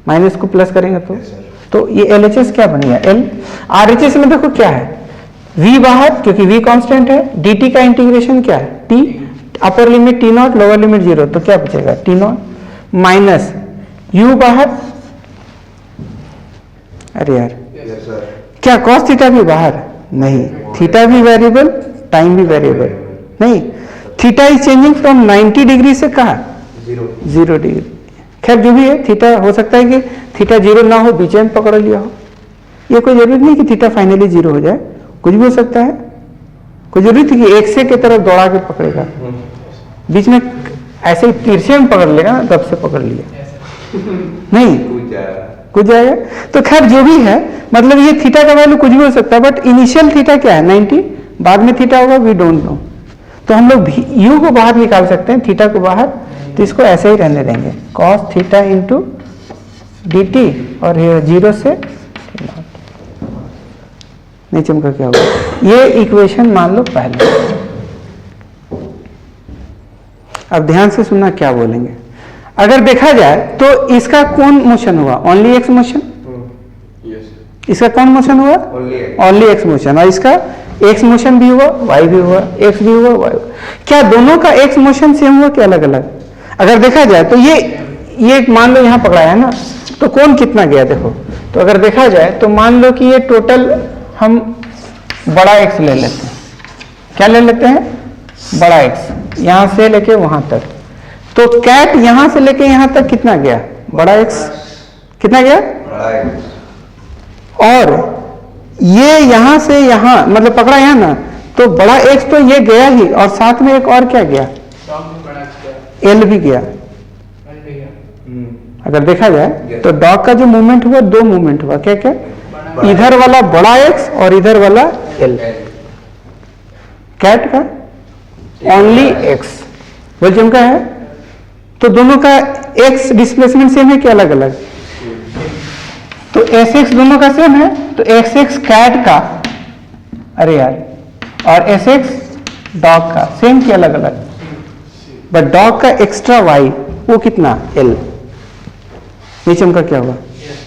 माइनस को प्लस करेंगे तो ये LHS क्या बन गया L। RHS में देखो क्या है, V बाहर क्योंकि V कांस्टेंट है, dt का इंटीग्रेशन क्या है T, upper limit T0 lower limit 0, तो क्या बचेगा T0 माइनस U बाहर, अरे यार क्या cos थीटा भी बाहर नहीं, थीटा भी वेरिएबल टाइम भी वेरिएबल नहीं, theta is changing from 90 degree से कहा 0 डिग्री। खैर जो भी है, थीटा हो सकता है कि थीटा 0 ना हो, बीच में पकड़ लिया हो, ये कोई जरूरत नहीं कि थीटा फाइनली 0 हो जाए, कुछ भी हो सकता है। कोई जरूरत है कि एक से की तरफ दौड़ा के पकड़ेगा, बीच में ऐसे ही तिरछे में पकड़ लेगा ना, तब से पकड़ लिया नहीं कुछ जाएगा। तो खैर जो भी है, मतलब ये थीटा का वैल्यू कुछ भी हो सकता है, बट इनिशियल थीटा क्या है 90, बाद में थीटा होगा वी डोंट नो। तो हम लोग यू को बाहर निकाल सकते हैं, थीटा को बाहर, तो इसको ऐसे ही रहने देंगे cos थीटा इंटू dt, और 0 से नहीं चमका क्या होगा, ये इक्वेशन मान लो पहले। अब ध्यान से सुनना क्या बोलेंगे। अगर देखा जाए तो इसका कौन मोशन हुआ, ओनली एक्स मोशन, इसका कौन मोशन हुआ ओनली एक्स मोशन, और इसका एक्स मोशन भी हुआ, वाई भी हुआ, एक्स भी हुआ, वाई। क्या दोनों का एक्स मोशन सेम हुआ कि अलग अलग? अगर देखा जाए तो ये मान लो यहाँ पकड़ा है ना, तो कौन कितना गया देखो। तो अगर देखा जाए तो मान लो कि ये टोटल हम बड़ा एक्स ले लेते हैं, क्या ले लेते हैं बड़ा एक्स, यहां से लेके वहां तक, तो कैट यहां से लेके यहां तक कितना गया बड़ा एक्स, कितना गया बड़ा एक्स, और ये यहां से यहां मतलब पकड़ा यहां ना, तो बड़ा एक्स तो ये गया ही, और साथ में एक और क्या गया एल भी गया। अगर देखा जाए तो डॉग का जो मूवमेंट हुआ, दो मूवमेंट हुआ, क्या क्या, इधर वाला बड़ा एक्स और इधर वाला एल। कैट का ओनली एक्स, बोल का है, तो दोनों का एक्स डिस्प्लेसमेंट सेम है कि अलग अलग? तो एस एक्स दोनों का सेम है, तो एक्स एक्स कैट का, अरे यार, और एस एक्स डॉग का सेम कि अलग अलग? बट डॉग का एक्स्ट्रा वाई वो कितना एल, नीचे का क्या होगा?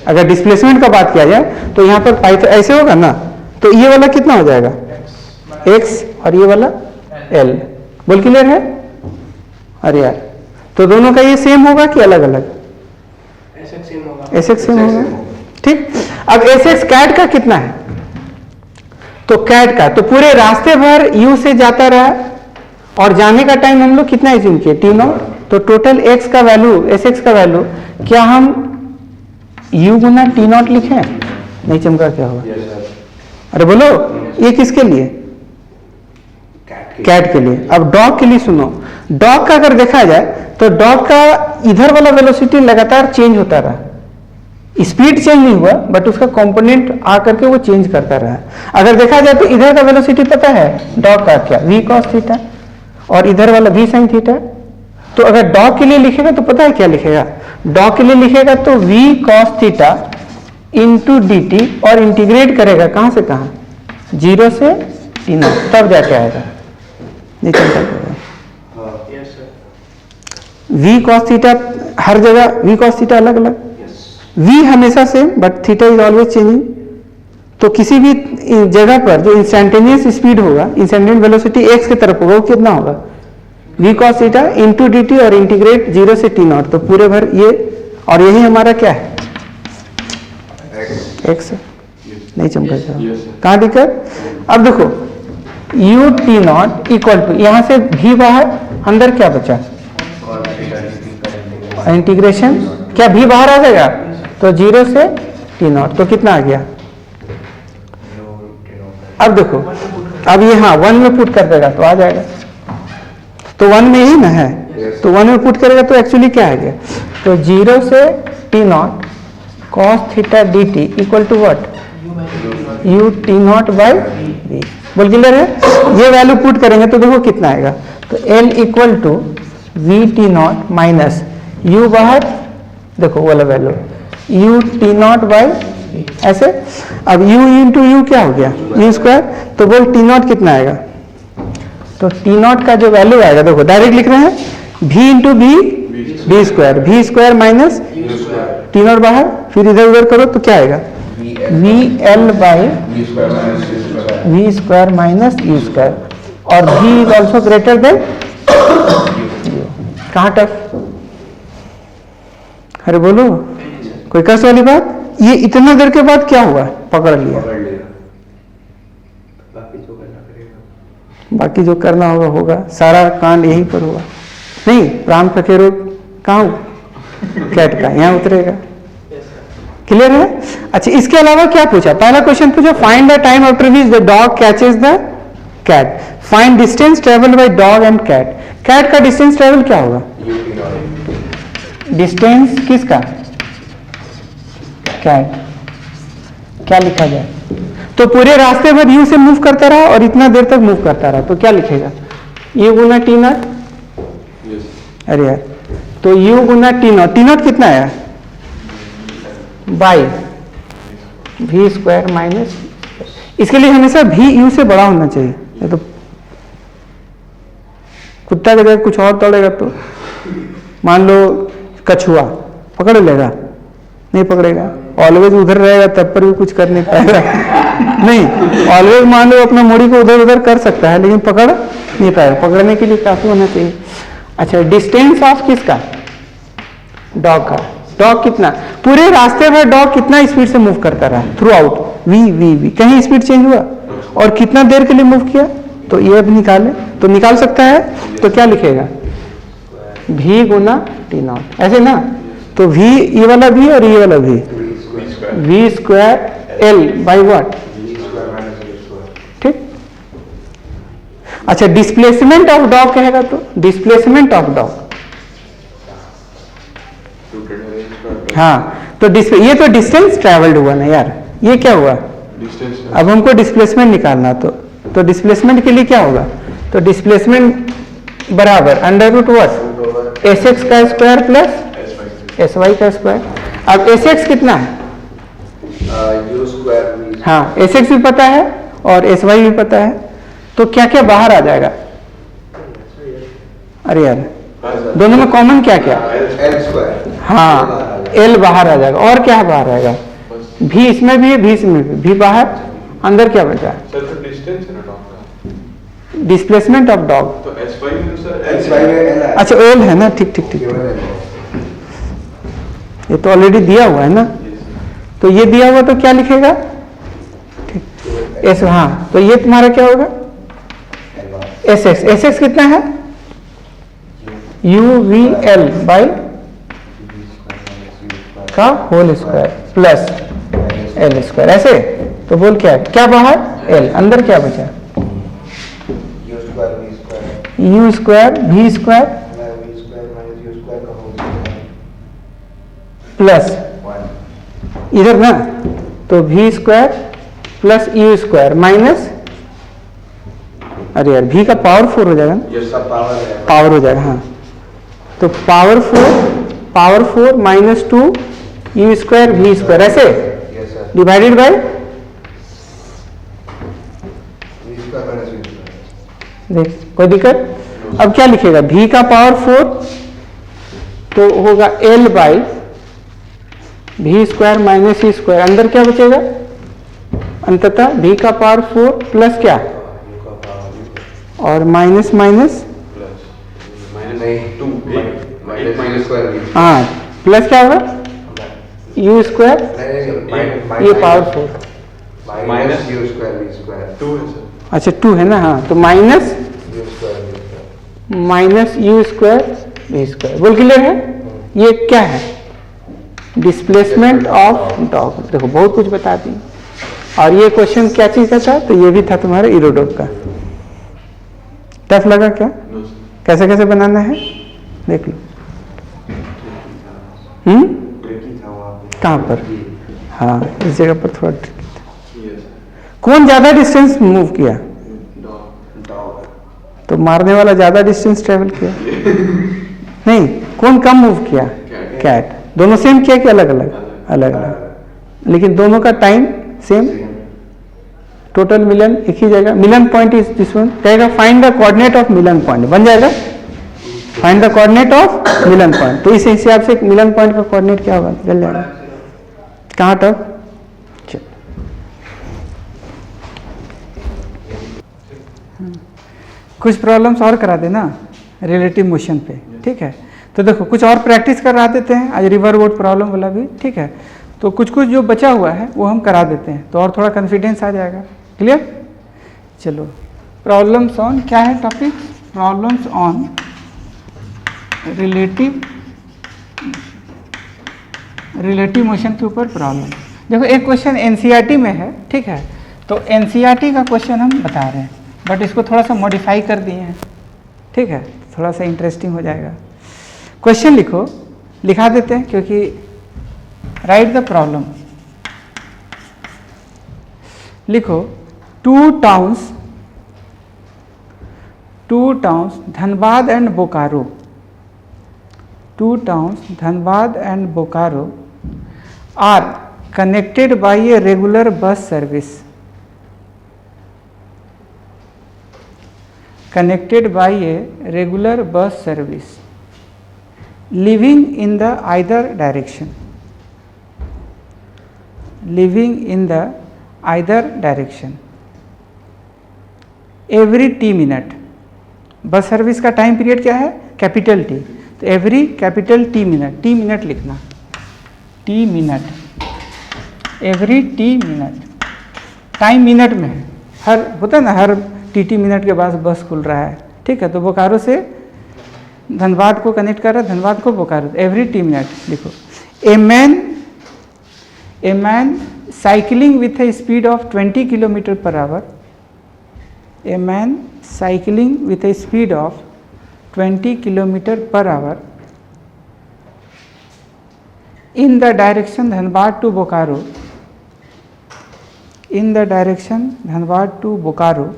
अगर डिस्प्लेसमेंट का बात किया जाए तो यहां पर पाई तो ऐसे होगा ना, तो ये वाला कितना हो जाएगा एक्स, और ये वाला एल। बोल क्लियर है? अरे यार, तो दोनों का ये सेम होगा कि अलग अलग? एस एक्स सेम होगा, ठीक। अब एस एक्स कैट का कितना है, तो कैट का तो पूरे रास्ते भर यू से जाता रहा, और जाने का टाइम हम लोग कितना एज्यूम किए टी नॉट, तो टोटल एक्स का वैल्यू, एस एक्स का वैल्यू क्या हम u गुना टी नॉट लिखे? नहीं चमका क्या होगा? अरे बोलो, ये किसके लिए? कैट के लिए। अब डॉग के लिए सुनो, डॉग का अगर देखा जाए तो डॉग का इधर वाला वेलोसिटी लगातार चेंज होता रहा, स्पीड चेंज नहीं हुआ, बट उसका कंपोनेंट आकर के वो चेंज करता रहा। अगर देखा जाए तो इधर का वेलोसिटी पता है डॉग का क्या, v cos थीटा, और इधर वाला v sin थीटा। तो अगर डॉग के लिए लिखेगा तो पता है क्या लिखेगा, डॉग के लिए लिखेगा तो v cos theta into D T, और इंटीग्रेट करेगा कहां से कहां, 0 से टी नॉट, तब जाके आएगा नीचे v cos थीटा। हर जगह v cos थीटा अलग अलग, v हमेशा same but theta is always changing. तो किसी भी जगह पर जो इंस्टेंटेनियस स्पीड होगा, इंस्टेंटेनियस वेलोसिटी x की तरफ होगा, वो कितना होगा v cos theta into D T, और इंटीग्रेट 0 से टी नॉट, तो पूरे भर ये, और यही हमारा क्या है x। नहीं चमका कहां दिक्कत? अब देखो u t naught equal to, यहां से v बाहर, अंदर क्या बचा इंटीग्रेशन, क्या v बाहर आ जाएगा, तो 0 से टी नॉट, तो कितना आ गया? अब देखो, अब ये हाँ 1 में पुट कर देगा तो आ जाएगा, तो 1 में ही ना है, तो 1 में पुट करेगा तो एक्चुअली क्या आ गया, तो 0 से t naught cos theta d t equal to what, u t naught by v। बोल क्लियर है? ये वैल्यू पुट करेंगे तो देखो कितना आएगा, तो l equal to v t naught minus u बाहर, देखो वाला value u t naught by ऐसे। अब u इंटू यू क्या हो गया u स्क्वायर, तो बोल टी नॉट कितना आएगा, तो टी नॉट का जो वैल्यू आएगा, देखो डायरेक्ट लिख रहे हैं v into b, b square, v square minus t naught बाहर, फिर इधर उधर करो तो क्या आएगा, v l by v square minus u square, और v is also greater than, कहाँ टफ, अरे बोलो कोई कष्ट वाली बात। ये इतना देर के बाद क्या हुआ, पकड़ लिया, बाकी जो करना होगा होगा, सारा कांड यहीं पर हुआ। नहीं, राम पखेरो कहाँ कैट का यहाँ उतरेगा, क्लियर है। अच्छा, इसके अलावा क्या पूछा, पहला क्वेश्चन पूछा find the time after which the dog catches the cat, find distance travel by dog and cat. Cat का डिस्टेंस ट्रेवल क्या होगा, डिस्टेंस किसका, कैट, क्या लिखा जाए, तो पूरे रास्ते भर यू से मूव करता रहा और इतना देर तक मूव करता रहा, तो क्या लिखेगा, यू गुना टी नॉट, अरे यार, तो यू गुना टी नॉट कितना आया, बाई वी स्क्वायर माइनस, इसके लिए हमेशा भी यू से बड़ा होना चाहिए, नहीं तो कुत्ता की जगह कुछ और दौड़ेगा तो, मान लो कछुआ पकड़ लेगा, नहीं पकड़ेगा, ऑलवेज उधर रहेगा तब पर भी कुछ कर नहीं पाएगा नहीं, ऑलवेज मान लो अपना मोड़ी को उधर उधर कर सकता है लेकिन पकड़ नहीं पाएगा, पकड़ने के लिए काफी होना चाहिए। अच्छा, डिस्टेंस ऑफ किसका, डॉग का, डॉग कितना, पूरे रास्ते भर डॉग कितना स्पीड से मूव करता रहा थ्रू आउट, वी, कहीं स्पीड चेंज हुआ, और कितना देर के लिए मूव किया, तो ये अब निकाले, तो निकाल सकता है, तो क्या लिखेगा, भी गुना टी नॉट, ऐसे ना, तो भी ये वाला भी और ये वाला भी, v square l by what, ठीक। अच्छा, डिस्प्लेसमेंट ऑफ डॉग कहेगा तो डिस्प्लेसमेंट ऑफ डॉग, हाँ, तो ये तो डिस्टेंस ट्रेवल्ड हुआ ना यार, ये क्या हुआ, अब हमको डिस्प्लेसमेंट निकालना, तो डिस्प्लेसमेंट के लिए क्या होगा, तो डिस्प्लेसमेंट बराबर under root what, s x का स्क्वायर प्लस एस वाई का स्क्वायर। अब एस एक्स कितना है, यू स्क्वायर, हाँ, एस एक्स भी पता है और एस वाई भी पता है, तो क्या क्या बाहर आ जाएगा, अरे यार दोनों में कॉमन क्या क्या, एल स्क्वायर, हाँ, एल बाहर आ जाएगा, और क्या बाहर आएगा, भी इसमें भी है, भी इसमें भी बाहर, अंदर क्या बचा, डिस्प्लेसमेंट ऑफ डॉग, तो अच्छा एल है ना, ठीक, ये तो ऑलरेडी दिया हुआ है ना, तो ये दिया हुआ तो क्या लिखेगा, ठीक, एस, हाँ, तो ये तुम्हारा क्या होगा, एस एक्स कितना है, यू वी एल बाई का whole square plus l square, ऐसे, तो बोल क्या बाहर, एल, अंदर क्या बचा, u square v square plus इधर ना, तो v square plus u square minus, अरे यार भी का पावर 4 हो जाएगा ना, ये सब पावर हो जाएगा, हाँ, तो power 4 minus 2 u square v square, ऐसे डिवाइडेड बाय, देख कोई दिक्कत, अब क्या लिखेगा, भी का पावर 4 तो होगा एल बाई भी स्क्वायर माइनस ई स्क्वायर, अंदर क्या बचेगा, अंततः भी का पावर 4 प्लस क्या, और माइनस हाँ, प्लस क्या होगा, यू स्क्वायर, ये power 4 minus u square v square, अच्छा 2 है ना, हाँ, तो minus u square v square, बोल क्लियर है, ये क्या है, डिस्प्लेसमेंट ऑफ डॉग। देखो बहुत कुछ बता दी, और ये क्वेश्चन क्या चीज का था, तो ये भी था तुम्हारा इरोडोक का, टफ लगा क्या, कैसे कैसे बनाना है देख लो, कहाँ पर, हाँ, इस जगह पर थोड़ा कौन ज्यादा डिस्टेंस मूव किया, तो मारने वाला ज्यादा डिस्टेंस ट्रेवल किया नहीं, कौन कम मूव किया, कैट, दोनों सेम किया कि अलग अलग, लेकिन दोनों का टाइम सेम, टोटल मिलन एक ही जगह, मिलन पॉइंट इज दिस वन, कहेगा find the coordinate of Milan point, बन जाएगा, find the coordinate of Milan point. तो इस हिसाब से मिलन पॉइंट का कोऑर्डिनेट क्या होगा, चल जाएगा कहाँ तक। कुछ प्रॉब्लम्स और करा देना रिलेटिव मोशन पे, ठीक है। तो देखो कुछ और प्रैक्टिस करा देते हैं आज, रिवर बोट प्रॉब्लम वाला भी, ठीक है। तो कुछ कुछ जो बचा हुआ है वो हम करा देते हैं, तो और थोड़ा कॉन्फिडेंस आ जाएगा। क्लियर। चलो प्रॉब्लम्स ऑन क्या है topic, problems on relative motion के ऊपर प्रॉब्लम। देखो एक क्वेश्चन एनसीईआरटी में है, ठीक है। तो एनसीईआरटी का क्वेश्चन हम बता रहे हैं, बट इसको थोड़ा सा मॉडिफाई कर दिए हैं, ठीक है। थोड़ा सा इंटरेस्टिंग हो जाएगा। क्वेश्चन लिखो, लिखा देते हैं क्योंकि राइट द प्रॉब्लम। लिखो two towns Dhanbad and Bokaro, two towns Dhanbad and Bokaro are connected by a regular bus service, connected by a regular bus service leaving in the either direction, leaving in the either direction every t minute। Bus service का time period क्या है, capital T. तो every capital T minute, T minute लिखना, T minute, every T minute. Time minute में है, हर होता है ना, हर टी मिनट के बाद बस खुल रहा है, ठीक है। तो बोकारो से धनबाद को कनेक्ट कर रहा है, धनबाद को बोकारो, एवरी टी मिनट लिखो। A man cycling with A speed of 20 kilometre per hour, a man cycling with A speed of 20 kilometre per hour in the direction Dhanbad to Bokaro, in the direction Dhanbad to Bokaro,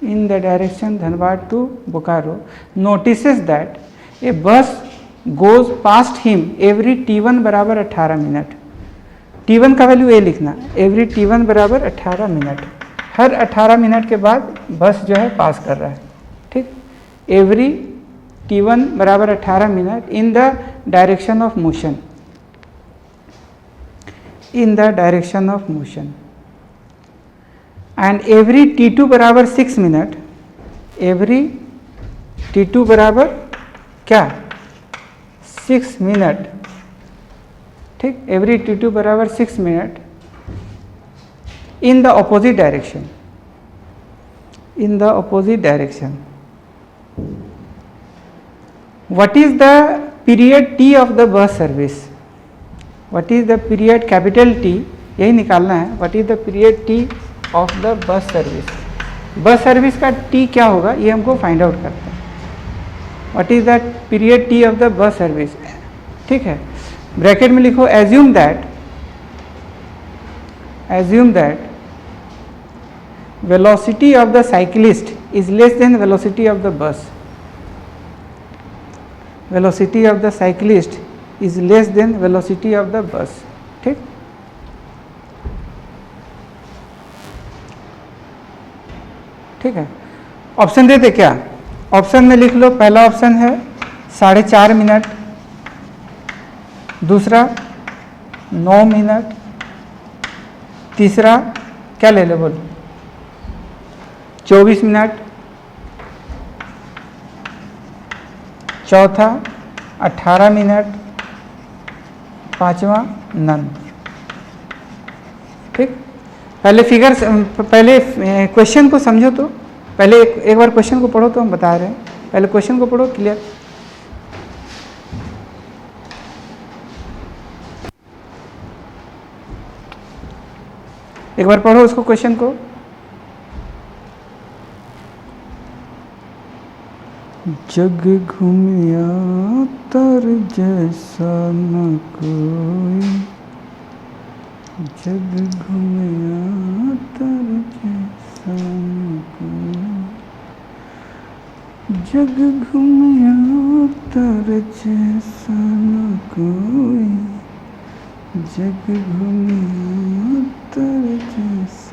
in the direction Dhanbad to Bokaro, notices that a bus goes past him every t1 बराबर 18 minute. t1 का value ए लिखना, every t1 बराबर 18 minute, हर 18 minute के बाद बस जो है पास कर रहा है, ठीक। एवरी t1 बराबर 18 minute in the direction of motion, in the direction of motion, and every t2 बराबर 6 मिनट, एवरी t2 बराबर क्या 6 मिनट, ठीक। एवरी t2 बराबर 6 minute in the opposite direction, in the opposite direction। What is the period t of the bus service? What is the period capital T, यही निकालना है। What is the period t of the bus service? बस service का t क्या होगा ये हमको find out करते हैं। What is the period t of the bus service, ठीक है। ब्रैकेट में लिखो assume that velocity of the cyclist is less than velocity of the bus, velocity of the cyclist is less than velocity of the bus, ठीक। ठीक है, option देते क्या, option में लिख लो। पहला ऑप्शन है 4.5 मिनट, दूसरा 9 मिनट, तीसरा क्या ले लो बोलो 24 मिनट, चौथा 18 मिनट, पांचवा नन, ठीक। पहले फिगर, पहले क्वेश्चन को समझो, तो पहले एक बार क्वेश्चन को पढ़ो तो हम बता रहे हैं। पहले क्वेश्चन को पढ़ो, क्लियर। एक बार पढ़ो उसको, क्वेश्चन को। जग घूमिया तर जैसा न कोई, जग घूमिया तर जैसा न कोई, जग घूमिया तर जैसा न कोई, जग घूमिया तर जैसा।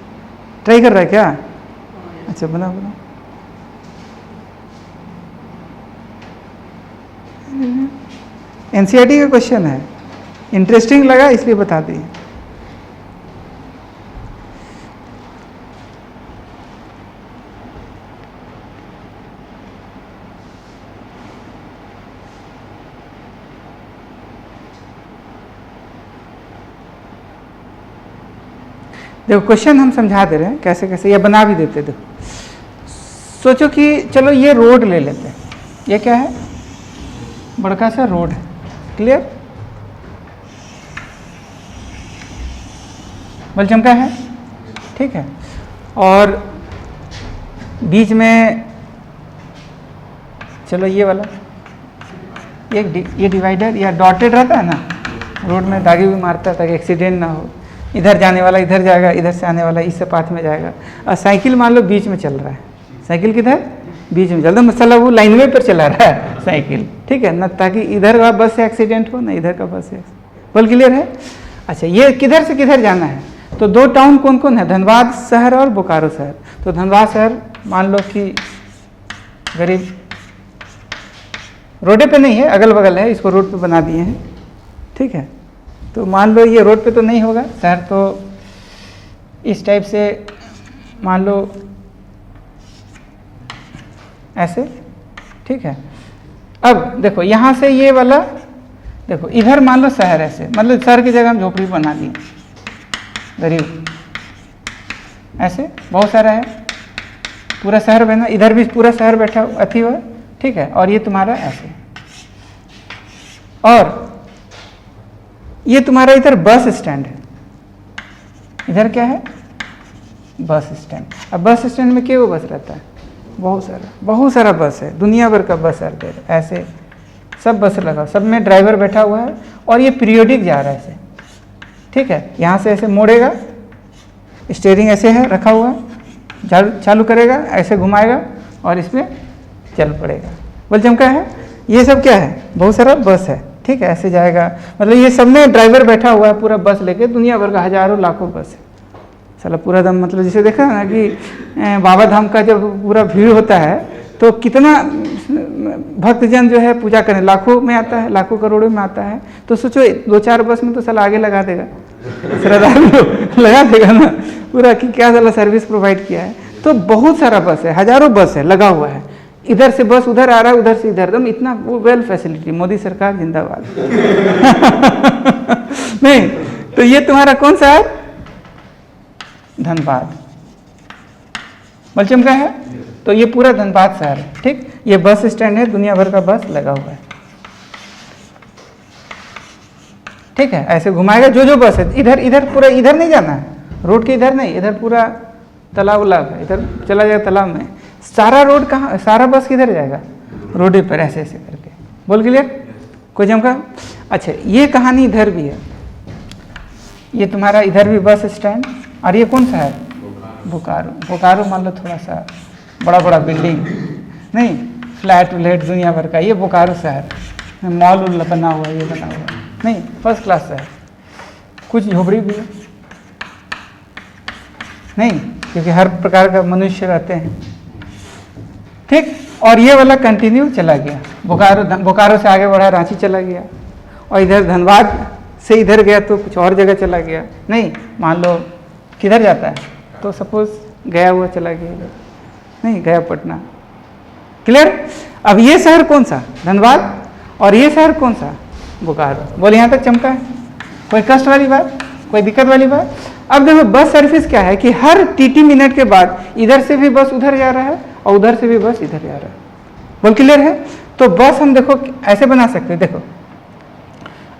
ट्राई कर रहा है क्या? अच्छा बना बना। एनसीईआरटी का क्वेश्चन है, इंटरेस्टिंग लगा इसलिए बता दिए। देखो क्वेश्चन हम समझा दे रहे हैं कैसे कैसे, या बना भी देते। देखो सोचो कि चलो ये रोड ले लेते हैं, ये क्या है, बड़का सा रोड है, क्लियर, बल चमका है, ठीक है, और बीच में चलो ये वाला ये डिवाइडर या डॉटेड रहता है ना, रोड में दागे भी मारता है ताकि एक्सीडेंट ना हो, इधर जाने वाला इधर जाएगा, इधर से आने वाला इस पाथ में जाएगा। और साइकिल मान लो बीच में चल रहा है, साइकिल किधर, बीच में चल रहा है, मतलब वो लाइनवे पर चला रहा है साइकिल, ठीक है ना, ताकि इधर का बस से एक्सीडेंट हो ना इधर का बस से। बोल क्लियर है? अच्छा, ये किधर से किधर जाना है, तो दो टाउन कौन कौन है, धनबाद शहर और बोकारो शहर। तो धनबाद शहर मान लो कि गरीब रोडे पे नहीं है, अगल बगल है, इसको रोड पे बना दिए हैं, ठीक है। तो मान लो ये रोड पे तो नहीं होगा शहर, तो इस टाइप से मान लो ऐसे, ठीक है। अब देखो यहाँ से ये वाला, देखो इधर मान लो शहर ऐसे, मतलब शहर की जगह हम झोपड़ी बना दी, गरीब ऐसे बहुत सारा है, पूरा शहर बना, इधर भी पूरा शहर बैठा अथी हुआ, ठीक है। और ये तुम्हारा ऐसे, और ये तुम्हारा इधर बस स्टैंड है, इधर क्या है, बस स्टैंड। अब बस स्टैंड में क्या वो बस रहता है, बहुत सारा बस है, दुनिया भर का बस है, ऐसे सब बस लगा, सब में ड्राइवर बैठा हुआ है, और ये पीरियोडिक जा रहा है ऐसे, ठीक है। यहाँ से ऐसे मोड़ेगा, स्टीयरिंग ऐसे है रखा हुआ, चालू करेगा, ऐसे घुमाएगा और इसमें चल पड़ेगा। बोल चमका है, ये सब क्या है, बहुत सारा बस है, ठीक है, ऐसे जाएगा, मतलब ये सब में ड्राइवर बैठा हुआ है, पूरा बस लेके, दुनिया भर का हजारों लाखों बस है, चलो पूरा दम, मतलब जैसे देखा ना कि बाबा धाम का जब पूरा भीड़ होता है तो कितना भक्तजन जो है पूजा करने लाखों में आता है, लाखों करोड़ों में आता है। तो सोचो 2-4 बस में तो साला आगे लगा देगा, श्रद्धालु लगा देगा ना पूरा, कि क्या साला सर्विस प्रोवाइड किया है। तो बहुत सारा बस है, हजारों बस है लगा हुआ है, इधर से बस उधर आ रहा है, उधर से इधर, एकदम इतना वो वेल फैसिलिटी, मोदी सरकार जिंदाबाद। नहीं तो ये तुम्हारा कौन सा है, धनबाद, बलचम का है, तो ये पूरा धनबाद शहर है, ठीक। ये बस स्टैंड है, दुनिया भर का बस लगा हुआ है, ठीक है। ऐसे घुमाएगा, जो बस है, इधर पूरा, इधर नहीं जाना है, रोड के इधर नहीं, इधर पूरा तालाब उलाब है, इधर चला जाएगा तालाब में, सारा रोड कहाँ, सारा बस किधर जाएगा, रोडे पर ऐसे ऐसे करके। बोल क्लियर, कोई जमका? अच्छा, ये कहानी इधर भी है, ये तुम्हारा इधर भी बस स्टैंड, और ये कौन सा है, बोकारो। बोकारो मान लो थोड़ा सा बड़ा बिल्डिंग नहीं, फ्लैट व्लैट दुनिया भर का, ये बोकारो शहर, मॉल उल बना हुआ है, ये बना हुआ नहीं, फर्स्ट क्लास शहर, कुछ झोपड़ी भी है नहीं, क्योंकि हर प्रकार का मनुष्य रहते हैं, ठीक। और ये वाला कंटिन्यू चला गया, बोकारो से आगे बढ़ा रांची चला गया, और इधर धनबाद से इधर गया तो कुछ और जगह चला गया, नहीं मान लो किधर जाता है, तो सपोज गया हुआ चला गया, नहीं गया पटना, क्लियर। अब ये शहर कौन सा, धनबाद, और ये शहर कौन सा, बोकारो। बोले यहाँ तक चमका है, कोई कष्ट वाली बात, कोई दिक्कत वाली बात। अब देखो बस सर्विस क्या है कि हर टी मिनट के बाद इधर से भी बस उधर जा रहा है और उधर से भी बस इधर जा रहा है। बोल क्लियर है? तो बस हम देखो ऐसे बना सकते हैं, देखो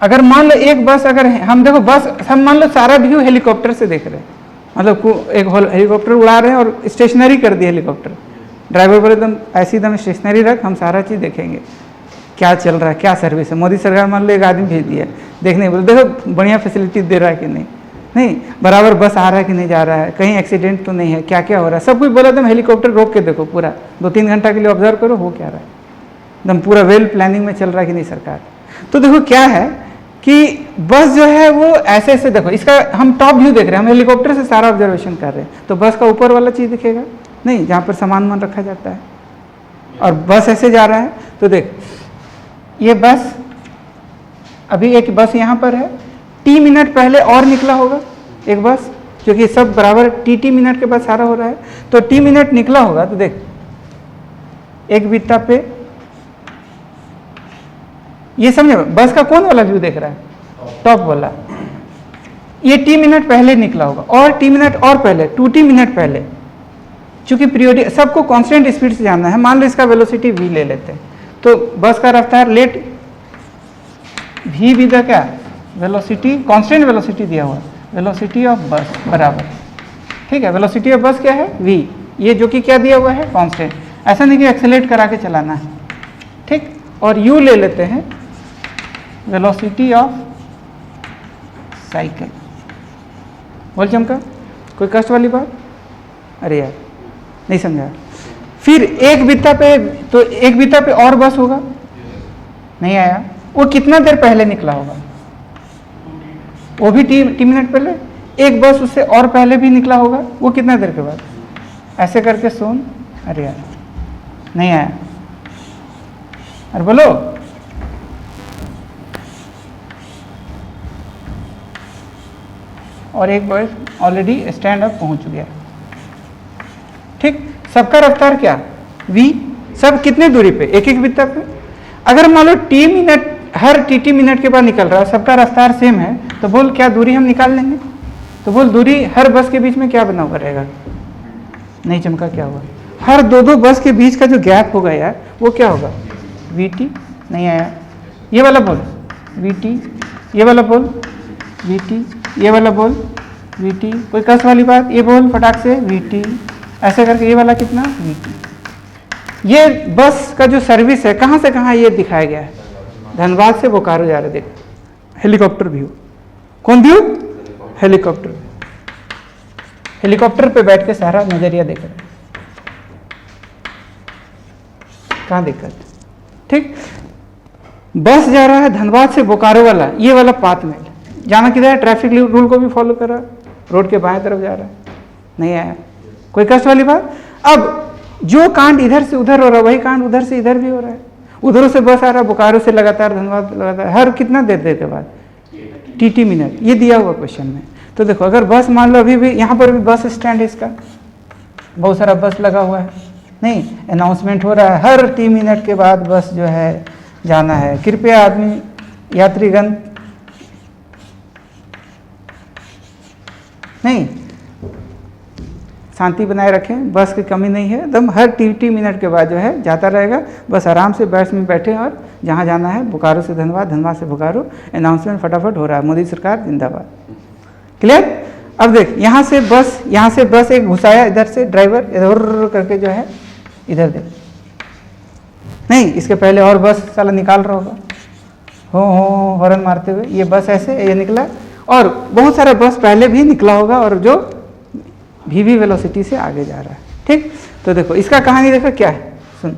अगर मान लो एक बस, अगर हम देखो बस, हम मान लो सारा व्यू हेलीकॉप्टर से देख रहे हैं, मतलब एक हेलीकॉप्टर उड़ा रहे हैं और स्टेशनरी कर दिए हेलीकॉप्टर, ड्राइवर पर एकदम ऐसी एकदम स्टेशनरी रख, हम सारा चीज़ देखेंगे क्या चल रहा है, क्या सर्विस है। मोदी सरकार मान लो एक आदमी भेज दिया, देखने बोले देखो बढ़िया फैसिलिटी दे रहा है कि नहीं, नहीं बराबर बस आ रहा है कि नहीं जा रहा है, कहीं एक्सीडेंट तो नहीं है, क्या क्या हो रहा है, सब कुछ बोला एकदम हेलीकॉप्टर रोक के देखो, पूरा 2-3 घंटा के लिए ऑब्जर्व करो हो क्या रहा है, एकदम पूरा वेल प्लानिंग में चल रहा है कि नहीं सरकार। तो देखो क्या है कि बस जो है वो ऐसे ऐसे, देखो इसका हम टॉप व्यू देख रहे हैं, हम हेलीकॉप्टर से सारा ऑब्जर्वेशन कर रहे हैं, तो बस का ऊपर वाला चीज़ दिखेगा नहीं, जहाँ पर सामान रखा जाता है, और बस ऐसे जा रहा है, तो देख ये बस, अभी एक बस यहाँ पर है, t मिनट पहले और निकला होगा एक बस, क्योंकि सब बराबर टी मिनट के बाद सारा हो रहा है, तो t मिनट निकला होगा। तो देख एक बित्ता पे, ये समझे बस का कौन वाला व्यू देख रहा है, टॉप वाला, ये t मिनट पहले निकला होगा और t मिनट और पहले 2t मिनट पहले, चूंकि पीरियोडिक सबको कांस्टेंट स्पीड से जाना है, मान लो इसका वेलोसिटी v ले लेते हैं, तो बस का रफ्तार लेट v भी क्या वेलोसिटी, कांस्टेंट वेलोसिटी दिया हुआ, वेलोसिटी ऑफ बस बराबर, ठीक है, वेलोसिटी ऑफ बस क्या है v, ये जो कि क्या दिया हुआ है कांस्टेंट, ऐसा नहीं कि एक्सेलेरेट करा के चलाना है, ठीक, और u ले लेते हैं वेलोसिटी ऑफ साइकिल। बोल चमका, कोई कष्ट वाली बात, अरे यार नहीं समझा। फिर एक बित्ता पे, तो एक बित्ता पे और बस होगा, नहीं आया, वो कितना देर पहले निकला होगा, वो भी टी मिनट पहले, एक बस उससे और पहले भी निकला होगा, वो कितना देर के बाद, ऐसे करके सुन, अरे यार नहीं आया, अरे बोलो, और एक बस ऑलरेडी स्टैंड अप पहुंच गया, ठीक, सबका रफ्तार क्या v, सब कितने दूरी पे, एक एक बित्ता पे। अगर मान लो t मिनट, हर टी मिनट के बाद निकल रहा है, सबका रफ्तार सेम है, तो बोल क्या दूरी हम निकाल लेंगे, तो बोल दूरी हर बस के बीच में क्या बना हुआ रहेगा, नहीं चमका, क्या होगा, हर दो बस के बीच का जो गैप होगा यार, वो क्या होगा vt, नहीं आया, ये वाला बोल vt, ये वाला बोल vt, ये वाला बोल vt, कोई कष्ट वाली बात, ये बोल फटाक से vt, ऐसे करके ये वाला कितना vt। ये बस का जो सर्विस है कहाँ से कहाँ ये दिखाया गया है, धनबाद से बोकारो जा रहे, देख हेलीकॉप्टर व्यू, कौन व्यू, हेलीकॉप्टर, हेलीकॉप्टर पे बैठ के सारा नजरिया देख रहे, कहाँ दिक्कत, ठीक, बस जा रहा है धनबाद से बोकारो वाला, ये वाला पाथ में जाना किधर है, ट्रैफिक रूल को भी फॉलो कर रहा है, रोड के बाएं तरफ जा रहा है, नहीं आया, कोई कष्ट वाली बात। अब जो कांड इधर से उधर हो रहा है, वही कांड उधर से इधर भी हो रहा है, उधरों से बस आ रहा है, बोकारो से लगातार धनबाद लगातार, हर कितना देर के बाद टी मिनट, ये दिया हुआ क्वेश्चन में। तो देखो अगर बस मान लो अभी भी यहाँ पर भी बस स्टैंड है, इसका बहुत सारा बस लगा हुआ है, नहीं अनाउंसमेंट हो रहा है, हर टी मिनट के बाद बस जो है जाना है, कृपया आदमी यात्रीगण नहीं शांति बनाए रखें, बस की कमी नहीं है, एकदम हर टी मिनट के बाद जो है जाता रहेगा, बस आराम से बस में बैठे और जहाँ जाना है, बोकारो से धनबाद, धनबाद से बोकारो, अनाउंसमेंट फटाफट हो रहा है, मोदी सरकार जिंदाबाद, क्लियर। अब देख यहाँ से बस एक घुसाया, इधर से ड्राइवर इधर करके जो है इधर देख, नहीं इसके पहले और बस साला निकाल रहा होगा, हो हॉर्न मारते हुए, ये बस ऐसे ये निकला, और बहुत सारा बस पहले भी निकला होगा, और जो वी वेलोसिटी से आगे जा रहा है, ठीक। तो देखो इसका कहानी देखो क्या है, सुन,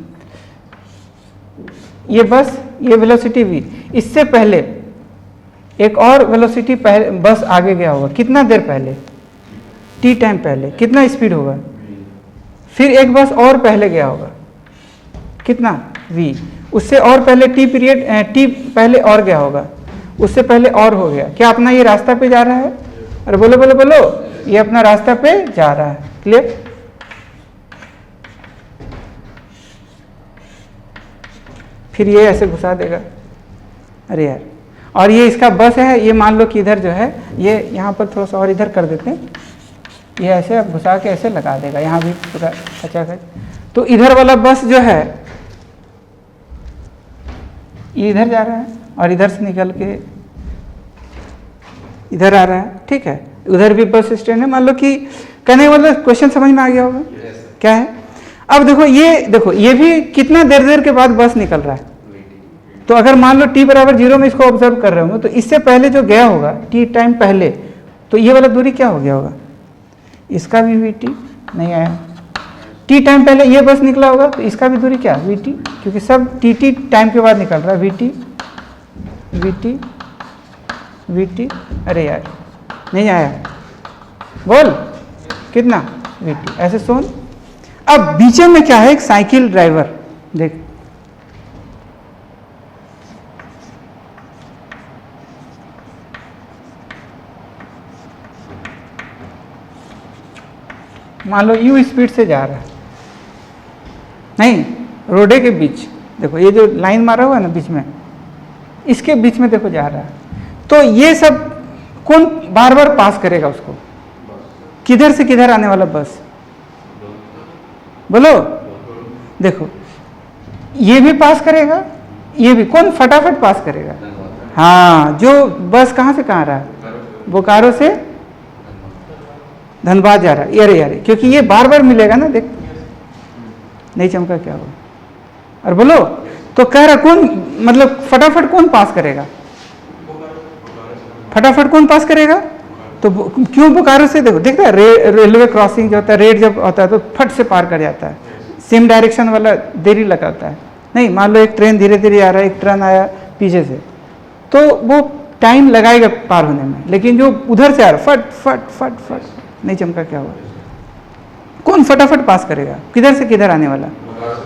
ये बस, ये वेलोसिटी v, इससे पहले एक और वेलोसिटी पहले बस आगे गया होगा, कितना देर पहले, t टाइम पहले, कितना स्पीड होगा, फिर एक बस और पहले गया होगा, कितना v, उससे और पहले t पहले और गया होगा, उससे पहले और हो गया, क्या अपना ये रास्ता पे जा रहा है, अरे बोलो बोलो बोलो, ये अपना रास्ता पे जा रहा है, क्लियर। फिर ये ऐसे घुसा देगा, अरे यार, और ये इसका बस है, ये मान लो कि इधर जो है, ये यहाँ पर थोड़ा सा और इधर कर देते हैं, ये ऐसे घुसा के ऐसे लगा देगा, यहाँ भी पूरा खचाखच, तो इधर वाला बस जो है ये इधर जा रहा है, और इधर से निकल के इधर आ रहा है, ठीक है, उधर भी बस स्टैंड है, मान लो कि कहने वाला क्वेश्चन समझ में आ गया होगा, क्या है। अब देखो ये भी कितना देर के बाद बस निकल रहा है, तो अगर मान लो t बराबर 0 में इसको ऑब्जर्व कर रहे होंगे, तो इससे पहले जो गया होगा t टाइम पहले, तो ये वाला दूरी क्या हो गया होगा, इसका भी vt, नहीं आया, t टाइम पहले ये बस निकला होगा, तो इसका भी दूरी क्या vt, क्योंकि सब t टाइम के बाद निकल रहा है, vt, अरे यार नहीं आया, बोल कितना vt, ऐसे सुन। अब बीच में क्या है, एक साइकिल ड्राइवर, देख मान लो यू स्पीड से जा रहा है, नहीं रोडे के बीच, देखो ये जो लाइन मारा हुआ है ना बीच में, इसके बीच में देखो जा रहा है, तो ये सब कौन बार बार पास करेगा उसको? किधर से किधर आने वाला बस? बोलो, देखो ये भी पास करेगा, ये भी, कौन फटाफट पास करेगा? हाँ, जो बस कहाँ से कहाँ रहा है? बोकारो से धनबाद जा रहा है, यारे यारे, क्योंकि ये बार बार मिलेगा ना, देख नहीं चमका क्या हुआ? और बोलो, तो कह रहा कौन, मतलब फटाफट कौन पास करेगा? फटाफट कौन पास करेगा? तो क्यों बोकारो से? देखो देखता है रेलवे क्रॉसिंग जो होता है, रेड जब होता है तो फट से पार कर जाता है, सेम डायरेक्शन वाला देरी लगाता है। नहीं, मान लो एक ट्रेन धीरे धीरे आ रहा है, एक ट्रेन आया पीछे से, तो वो टाइम लगाएगा पार होने में, लेकिन जो उधर से आ रहा फट फट फट फट, नहीं चमका क्या हुआ? कौन फटाफट पास करेगा? किधर से किधर आने वाला?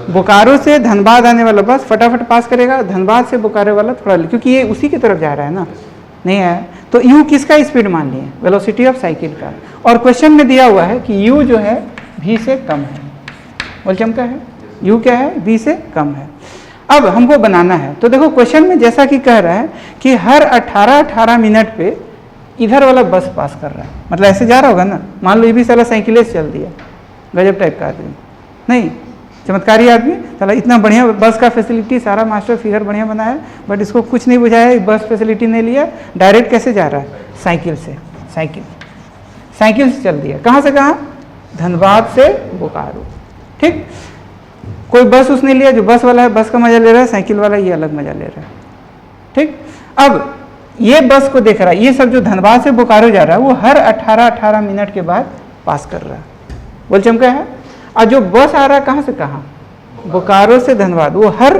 बोकारो से धनबाद आने वाला बस फटाफट पास करेगा, धनबाद से बोकारो वाला थोड़ा, क्योंकि ये उसी की तरफ जा रहा है ना, नहीं है। तो u किसका स्पीड मान लिए? वेलोसिटी ऑफ साइकिल का। और क्वेश्चन में दिया हुआ है कि u जो है v से कम है, बोल चमका है, u क्या है? v से कम है। अब हमको बनाना है, तो देखो क्वेश्चन में जैसा कि कह रहा है कि हर 18-18 मिनट पे इधर वाला बस पास कर रहा है, मतलब ऐसे जा रहा होगा ना, मान लो ये भी साला साइकिल से चल दिया, गजब टाइप का आदमी, नहीं चमत्कारी आदमी, साला इतना बढ़िया बस का फैसिलिटी, सारा मास्टर फिगर बढ़िया बनाया, बट इसको कुछ नहीं बुझाया, बस फैसिलिटी नहीं लिया, डायरेक्ट कैसे जा रहा है? साइकिल से, साइकिल से चल दिया। कहाँ से कहाँ? धनबाद से बोकारो, ठीक। कोई बस उसने लिया, जो बस वाला है बस का मजा ले रहा है, साइकिल वाला ये अलग मजा ले रहा है, ठीक। अब ये बस को देख रहा है, ये सब जो धनबाद से बोकारो जा रहा है वो हर 18-18 मिनट के बाद पास कर रहा है, बोल चमका है। और जो बस आ रहा है कहाँ से कहाँ? बोकारो से धनबाद, वो हर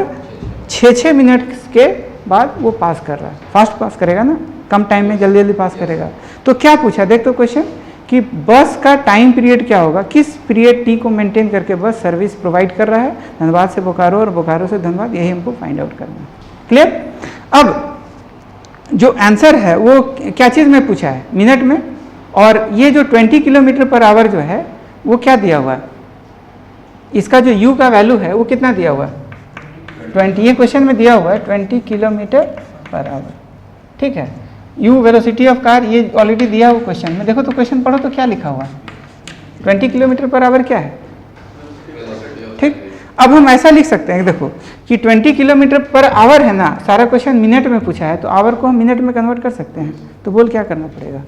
6-6 मिनट के बाद वो पास कर रहा है, फास्ट पास करेगा ना, कम टाइम में जल्दी जल्दी पास करेगा। तो क्या पूछा देख तो क्वेश्चन कि बस का टाइम पीरियड क्या होगा, किस पीरियड टी को मेंटेन करके बस सर्विस प्रोवाइड कर रहा है धनबाद से बोकारो और बोकारो से धनबाद, यही हमको फाइंड आउट करना है। क्लियर? अब जो आंसर है वो क्या चीज़ में पूछा है? मिनट में। और ये जो 20 किलोमीटर पर आवर जो है वो क्या दिया हुआ है? इसका जो u का वैल्यू है वो कितना दिया हुआ है? 20, ये क्वेश्चन में दिया हुआ है 20 किलोमीटर पर आवर, ठीक है। u वेलोसिटी ऑफ कार, ये ऑलरेडी दिया हुआ क्वेश्चन में, देखो तो क्वेश्चन पढ़ो तो क्या लिखा हुआ है? 20 किलोमीटर पर आवर क्या है, ठीक। अब हम ऐसा लिख सकते हैं, देखो कि 20 किलोमीटर पर आवर है ना, सारा क्वेश्चन मिनट में पूछा है, तो आवर को हम मिनट में कन्वर्ट कर सकते हैं। तो बोल क्या करना पड़ेगा?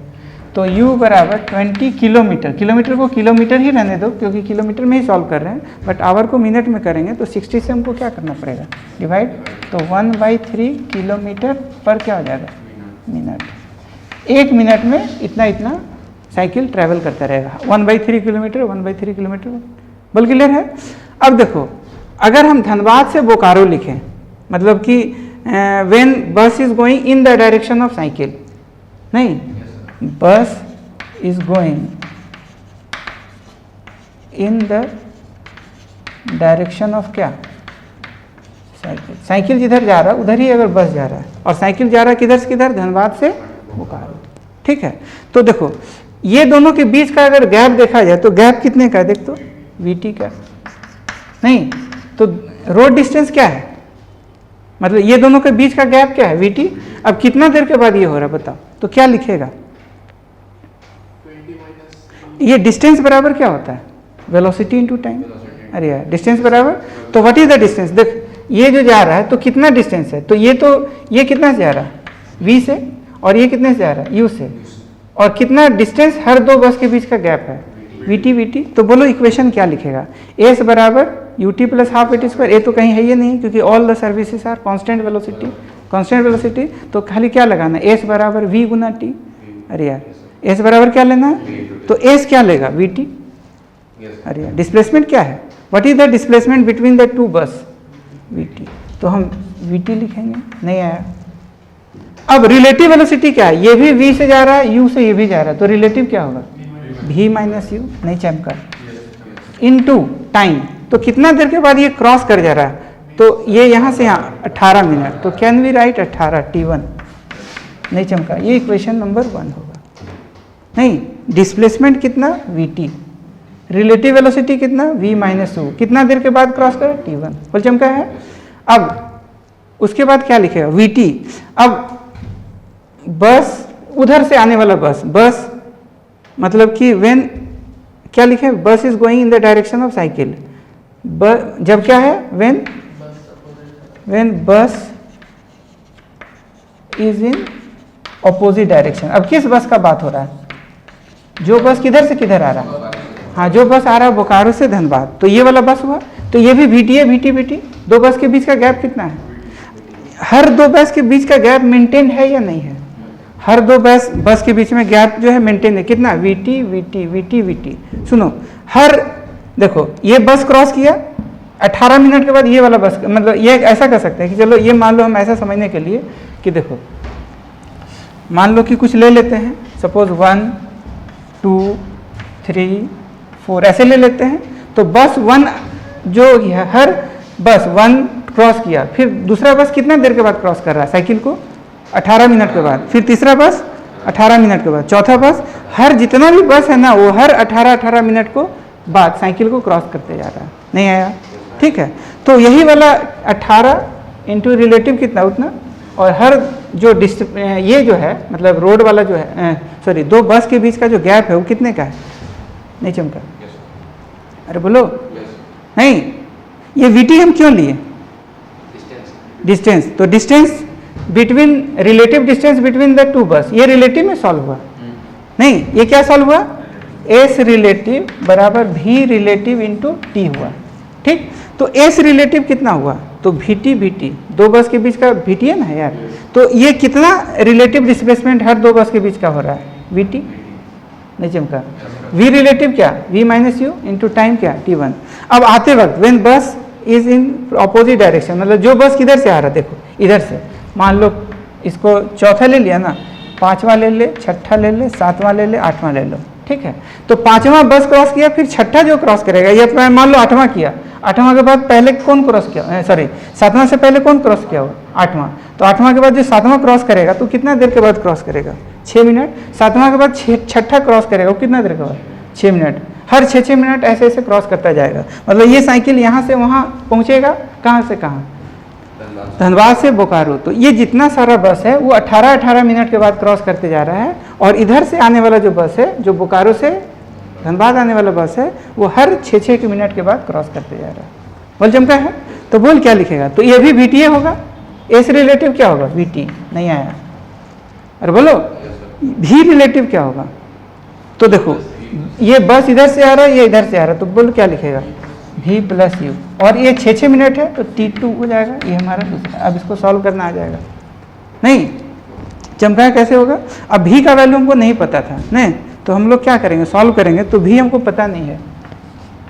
तो u बराबर 20 किलोमीटर, किलोमीटर को किलोमीटर ही रहने दो क्योंकि किलोमीटर में ही सॉल्व कर रहे हैं, बट आवर को मिनट में करेंगे तो 60 से हमको क्या करना पड़ेगा? डिवाइड, तो 1/3 किलोमीटर पर क्या हो जाएगा? मिनट। 1 मिनट में इतना इतना साइकिल ट्रैवल करता रहेगा, 1/3 किलोमीटर, 1/3 किलोमीटर। बोल क्लियर है? अब देखो अगर हम धनबाद से बोकारो लिखें, मतलब कि व्हेन बस is going in the direction of cycle, नहीं, बस is going in the direction of क्या? साइकिल। साइकिल जिधर जा रहा है उधर ही अगर बस जा रहा है, और साइकिल जा रहा है किधर से किधर? धनबाद से बोकारो, ठीक है। तो देखो ये दोनों के बीच का अगर गैप देखा जाए तो गैप कितने का है? देख तो VT का, नहीं तो रोड डिस्टेंस क्या है, मतलब ये दोनों के बीच का गैप क्या है? VT। अब कितना देर के बाद ये हो रहा है बताओ, तो क्या लिखेगा? ये डिस्टेंस बराबर क्या होता है? Velocity into time. अरे यार, डिस्टेंस बराबर, तो व्हाट इज द डिस्टेंस? देख ये जो जा रहा है तो कितना डिस्टेंस है, तो ये कितना से जा रहा है? V से, और ये कितने से जा रहा है? U से। और कितना डिस्टेंस हर दो बस के बीच का गैप है? VT। तो बोलो इक्वेशन क्या लिखेगा? S बराबर UT plus half VT square. ये तो कहीं है ही नहीं क्योंकि all the services are constant velocity, तो खाली क्या लगाना? S बराबर V गुना T। अरे यार, S बराबर क्या लेना है? तो S क्या लेगा? VT। अरे यार, डिस्प्लेसमेंट क्या है? What is the displacement between the two बस? VT। तो हम VT लिखेंगे, नहीं आया। अब रिलेटिव वेलोसिटी क्या है? ये भी V से जा रहा है, U से ये भी जा रहा है, तो रिलेटिव क्या होगा? V माइनस U, नहीं चमका, इनटू टाइम। तो कितना देर के बाद ये क्रॉस कर जा रहा है? तो ये यहाँ से यहाँ 18 मिनट, तो कैन वी राइट 18 T1, नहीं चमका, ये इक्वेशन नंबर 1 होगा। नहीं, डिस्प्लेसमेंट कितना? VT, रिलेटिव वेलोसिटी कितना v माइनस यू, कितना देर के बाद क्रॉस करें t1, बोल चमका है। अब उसके बाद क्या लिखेगा vt। अब बस उधर से आने वाला बस मतलब कि व्हेन क्या लिखे, बस is going in the direction of cycle, जब क्या है व्हेन बस इज इन ऑपोजिट डायरेक्शन। अब किस बस का बात हो रहा है, जो बस किधर से किधर आ रहा है, हाँ जो बस आ रहा है बोकारो से धनबाद, तो ये वाला बस हुआ, तो ये भी VT है, VT दो बस के बीच का गैप कितना है, हर दो बस के बीच का गैप मेंटेन है या नहीं है, हर दो बस के बीच में गैप जो है मेंटेन है, कितना VT। सुनो, हर देखो ये बस क्रॉस किया 18 मिनट के बाद ये वाला बस, मतलब ये ऐसा कर सकते हैं कि चलो ये मान लो हम ऐसा समझने के लिए कि देखो मान लो कि कुछ ले लेते हैं, सपोज 1 2 3 4 ऐसे ले लेते हैं, तो बस 1 जो है हर बस 1 क्रॉस किया, फिर दूसरा बस कितना देर के बाद क्रॉस कर रहा है साइकिल को, 18 मिनट के बाद, फिर तीसरा बस 18 मिनट के बाद, चौथा बस, हर जितना भी बस है ना वो हर 18 मिनट को बाद साइकिल को क्रॉस करते जा रहा है, नहीं आया, ठीक है। तो यही वाला 18 इंटू रिलेटिव कितना उतना, और हर जो ये जो है मतलब रोड वाला जो है सॉरी दो बस के बीच का जो गैप है वो कितने का है, नहीं चमका, अरे बोलो नहीं, ये VT हम क्यों लिए, डिस्टेंस, तो distance between, relative distance between the two बस, ये रिलेटिव में सॉल्व हुआ, नहीं ये क्या सॉल्व हुआ, S रिलेटिव बराबर V रिलेटिव इंटू T हुआ, ठीक। तो S रिलेटिव कितना हुआ, तो VT दो बस के बीच का VT है ना यार, तो ये कितना रिलेटिव डिस्प्लेसमेंट हर दो बस के बीच का हो रहा है, VT, नहीं चमका। V रिलेटिव क्या, V minus you into time क्या T1। अब आते वक्त व्हेन बस इज इन अपोजिट डायरेक्शन, मतलब जो बस किधर से आ रहा है, देखो इधर से, मान लो इसको चौथा ले लिया ना, पांचवा ले ले, छठा ले ले, सातवां ले ले, आठवां ले लो, ठीक है। तो पांचवा बस क्रॉस किया, फिर छठा जो क्रॉस करेगा, ये मान लो आठवां किया, आठवां के बाद पहले कौन क्रॉस किया, सॉरी सातवां से पहले कौन क्रॉस किया हुआ, आठवां, तो आठवां के बाद जो सातवां क्रॉस करेगा तो कितना देर के बाद क्रॉस करेगा, 6 मिनट, सातवां के बाद छठा क्रॉस करेगा वो कितना देर के बाद, 6 मिनट, हर 6 मिनट ऐसे ऐसे क्रॉस करता जाएगा, मतलब ये साइकिल यहाँ से वहाँ पहुँचेगा, कहाँ से कहाँ, धनबाद से बोकारो। तो ये जितना सारा बस है वो 18 मिनट के बाद क्रॉस करते जा रहा है, और इधर से आने वाला जो बस है, जो बोकारो से धनबाद आने वाला बस है, वो हर 6 मिनट के बाद क्रॉस करते जा रहा है, बोल चमका है। तो बोल क्या लिखेगा, तो ये भी VT होगा, S रिलेटिव क्या होगा, VT, नहीं आया, अरे बोलो V रिलेटिव क्या होगा, तो देखो ये बस इधर से आ रहा है, ये इधर से आ रहा है, तो बोल क्या लिखेगा, V प्लस यू, और ये 6 मिनट है तो T2 हो जाएगा, ये हमारा दूसरा। अब इसको सॉल्व करना आ जाएगा, नहीं चमका कैसे होगा, अब V का वैल्यू हमको नहीं पता था, नहीं, तो हम लोग क्या करेंगे, सॉल्व करेंगे, तो V हमको पता नहीं है,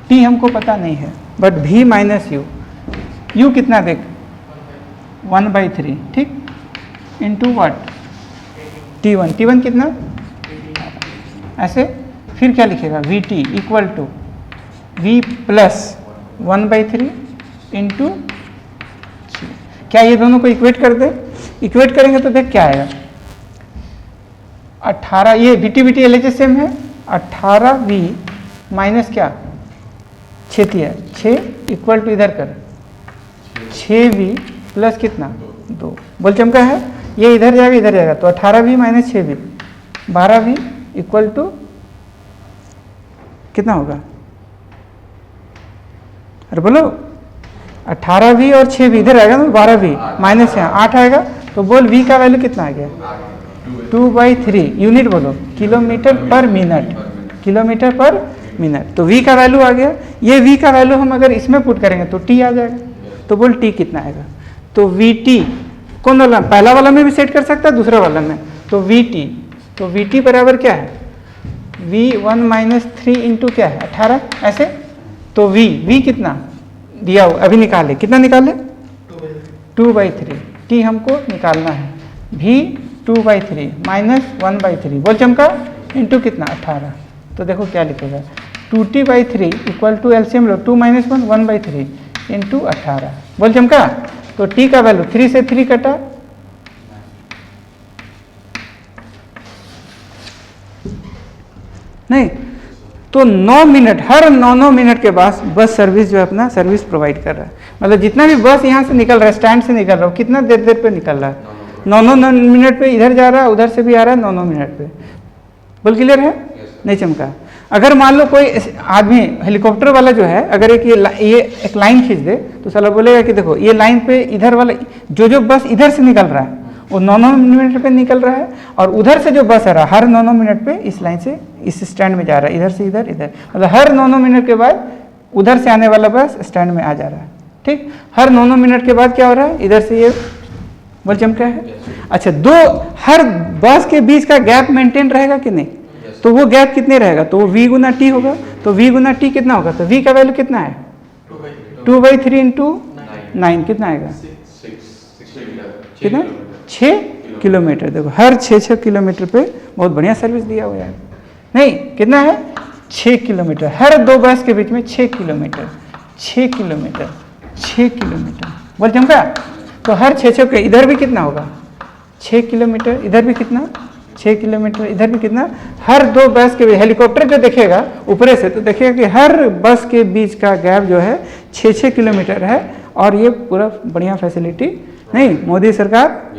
T हमको पता नहीं है, but V minus you, you कितना देख 1/3, ठीक, इंटू वाट T1 कितना ऐसे, फिर क्या लिखेगा VT equal to V plus 1/3 into, क्या ये दोनों को इक्वेट कर दे, इक्वेट करेंगे तो देख क्या आएगा, 18, ये VT LHS सेम है, 18V माइनस क्या 6 है, 6 इक्वल टू इधर कर 6V प्लस कितना 2, बोल चमका है, ये इधर जाएगा इधर जाएगा, तो 18V minus 6V 12V equal to कितना होगा, अरे बोलो 18V और 6V इधर आएगा ना, 12V माइनस यहाँ 8 आएगा, तो बोल V का वैल्यू कितना आ गया 2/3, यूनिट बोलो किलोमीटर पर मिनट, किलोमीटर पर मिनट, तो V का वैल्यू आ गया। ये V का वैल्यू हम अगर इसमें पुट करेंगे तो T आ जाएगा, तो बोल T कितना आएगा, तो VT कौन वाला, पहला वाला में भी सेट कर सकता है, दूसरा वाला में, तो VT, तो VT बराबर क्या है V1 माइनस 3 इंटू क्या है 18 ऐसे, तो V कितना दिया हो अभी निकाले, कितना निकाले 2/3, T हमको निकालना है, V 2/3 माइनस 1/3, बोल चमका इंटू कितना 18, तो देखो क्या लिखेगा 2T/3 इक्वल टू एलसीएम लो 2 माइनस 1 1/3 इंटू 18, बोल चमका। तो T का वैल्यू 3 से 3 कटा, नहीं तो 9 मिनट, हर 9 मिनट के बाद बस सर्विस जो है अपना सर्विस प्रोवाइड कर रहा है। मतलब जितना भी बस यहाँ से निकल रहा है, स्टैंड से निकल रहा है, कितना देर पे निकल रहा है? 9 मिनट पे इधर जा रहा है, उधर से भी आ रहा है 9 मिनट पे। बोल क्लियर है? नहीं चमका? अगर मान लो कोई आदमी हेलीकॉप्टर वाला जो है, अगर ये एक लाइन खींच दे तो साला बोलेगा कि देखो ये लाइन पे इधर वाला जो बस इधर से निकल रहा है वो 9 मिनट पे निकल रहा है, और उधर से जो बस आ रहा है हर 9 मिनट पे इस लाइन से इस स्टैंड में जा रहा है, इधर से इधर इधर, मतलब हर 9 मिनट के बाद उधर से आने वाला बस स्टैंड में आ जा रहा है। ठीक, हर 9 मिनट के बाद क्या हो रहा है? इधर से ये बोल चमका है। अच्छा, हर बस के बीच का गैप मेंटेन रहेगा कि नहीं? तो वो गैप कितने रहेगा? तो वो v गुना टी होगा। तो v गुना टी कितना होगा? तो v का वैल्यू कितना है? 2/3 इंटू 9 कितना आएगा? कितना? 6 किलोमीटर। देखो हर 6 किलोमीटर पे बहुत बढ़िया सर्विस दिया हुआ है। नहीं, कितना है? 6 किलोमीटर, हर 2 बस के बीच में 6 किलोमीटर, 6 किलोमीटर, 6 किलोमीटर। बोल चमका? तो हर 6 के इधर भी कितना होगा? 6 किलोमीटर, इधर भी कितना? 6 किलोमीटर, इधर भी कितना? हर 2 बस के हेलीकॉप्टर जो देखेगा ऊपर से तो देखेगा कि हर बस के बीच का गैप जो है 6 किलोमीटर है। और ये पूरा बढ़िया फैसिलिटी। नहीं, मोदी सरकार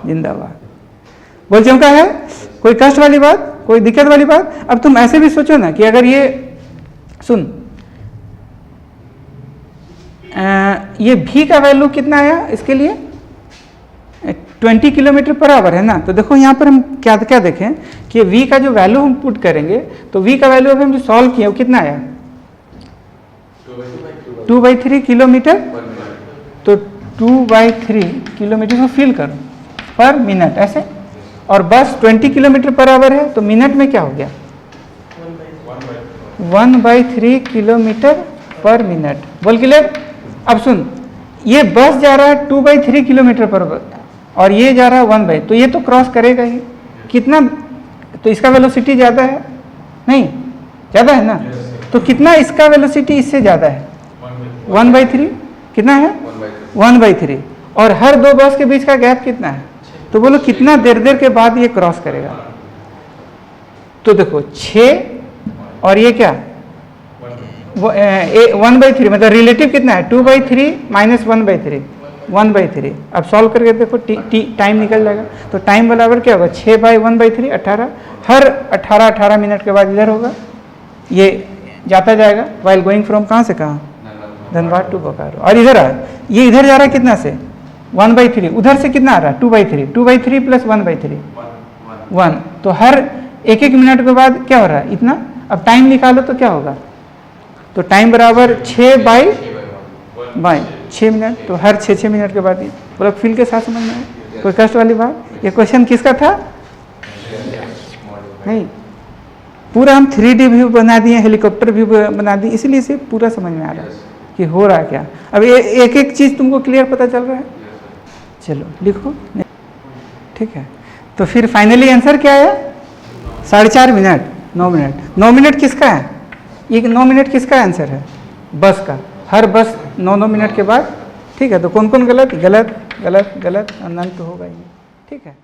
जिंदाबाद। बोल चमका है? कोई कष्ट वाली बात, कोई दिक्कत वाली बात? अब तुम ऐसे भी सोचो ना कि अगर ये सुन ये v का वैल्यू कितना आया इसके लिए? 20 किलोमीटर पर आवर है ना। तो देखो यहाँ पर हम क्या क्या देखें कि v का जो वैल्यू हम पुट करेंगे तो v का वैल्यू अभी हम जो सॉल्व किया वो कितना आया? 2/3 किलोमीटर। तो 2/3 किलोमीटर को फिल करो पर मिनट ऐसे, और बस 20 किलोमीटर पर आवर है तो मिनट में क्या हो गया? 1/3 किलोमीटर पर मिनट। बोल क्लियर? अब सुन, ये बस जा रहा है 2/3 किलोमीटर पर और ये जा रहा है 1/, तो ये तो क्रॉस करेगा ही। कितना? तो इसका वेलोसिटी ज़्यादा है, नहीं ज़्यादा है ना? तो कितना इसका वेलोसिटी इससे ज़्यादा है? 1/3। कितना है? 1/3। और हर 2 बस के बीच का गैप कितना है? तो बोलो कितना देर के बाद ये क्रॉस करेगा? तो देखो 6 और ये क्या? 1/3, मतलब रिलेटिव कितना है? 2/3 माइनस 1/3, 1/3। अब सॉल्व करके देखो टाइम निकल जाएगा। तो टाइम बराबर क्या होगा? 6/1/3 18। हर 18 मिनट के बाद इधर होगा, ये जाता जाएगा वाइल गोइंग फ्रॉम कहाँ से कहाँ? धनबाद टू बोकारो। और इधर ये इधर जा रहा है कितना से? 1/3। उधर से कितना आ रहा है? 2/3, 2/3 प्लस 1/3 1। तो हर 1 मिनट के बाद क्या हो रहा है? इतना। अब टाइम निकालो तो क्या होगा? तो टाइम बराबर 6/6 मिनट। तो हर 6 मिनट के बाद पूरा फील के साथ समझ में आया? कोई कष्ट वाली बात? ये क्वेश्चन किसका था? नहीं, पूरा हम 3D व्यू बना दिए, हेलीकॉप्टर व्यू बना दिए, इसलिए इसे पूरा समझ में आ रहा है कि हो रहा है क्या। अब एक एक चीज़ तुमको क्लियर पता चल रहा है? चलो लिखो। ठीक है, तो फिर फाइनली आंसर क्या आया? 4.5 मिनट, 9 मिनट। 9 मिनट किसका है? ये 9 मिनट किसका आंसर है? बस का। हर बस 9 मिनट के बाद। ठीक है, तो कौन कौन गलत गलत गलत गलत, अनंत होगा ये। ठीक है।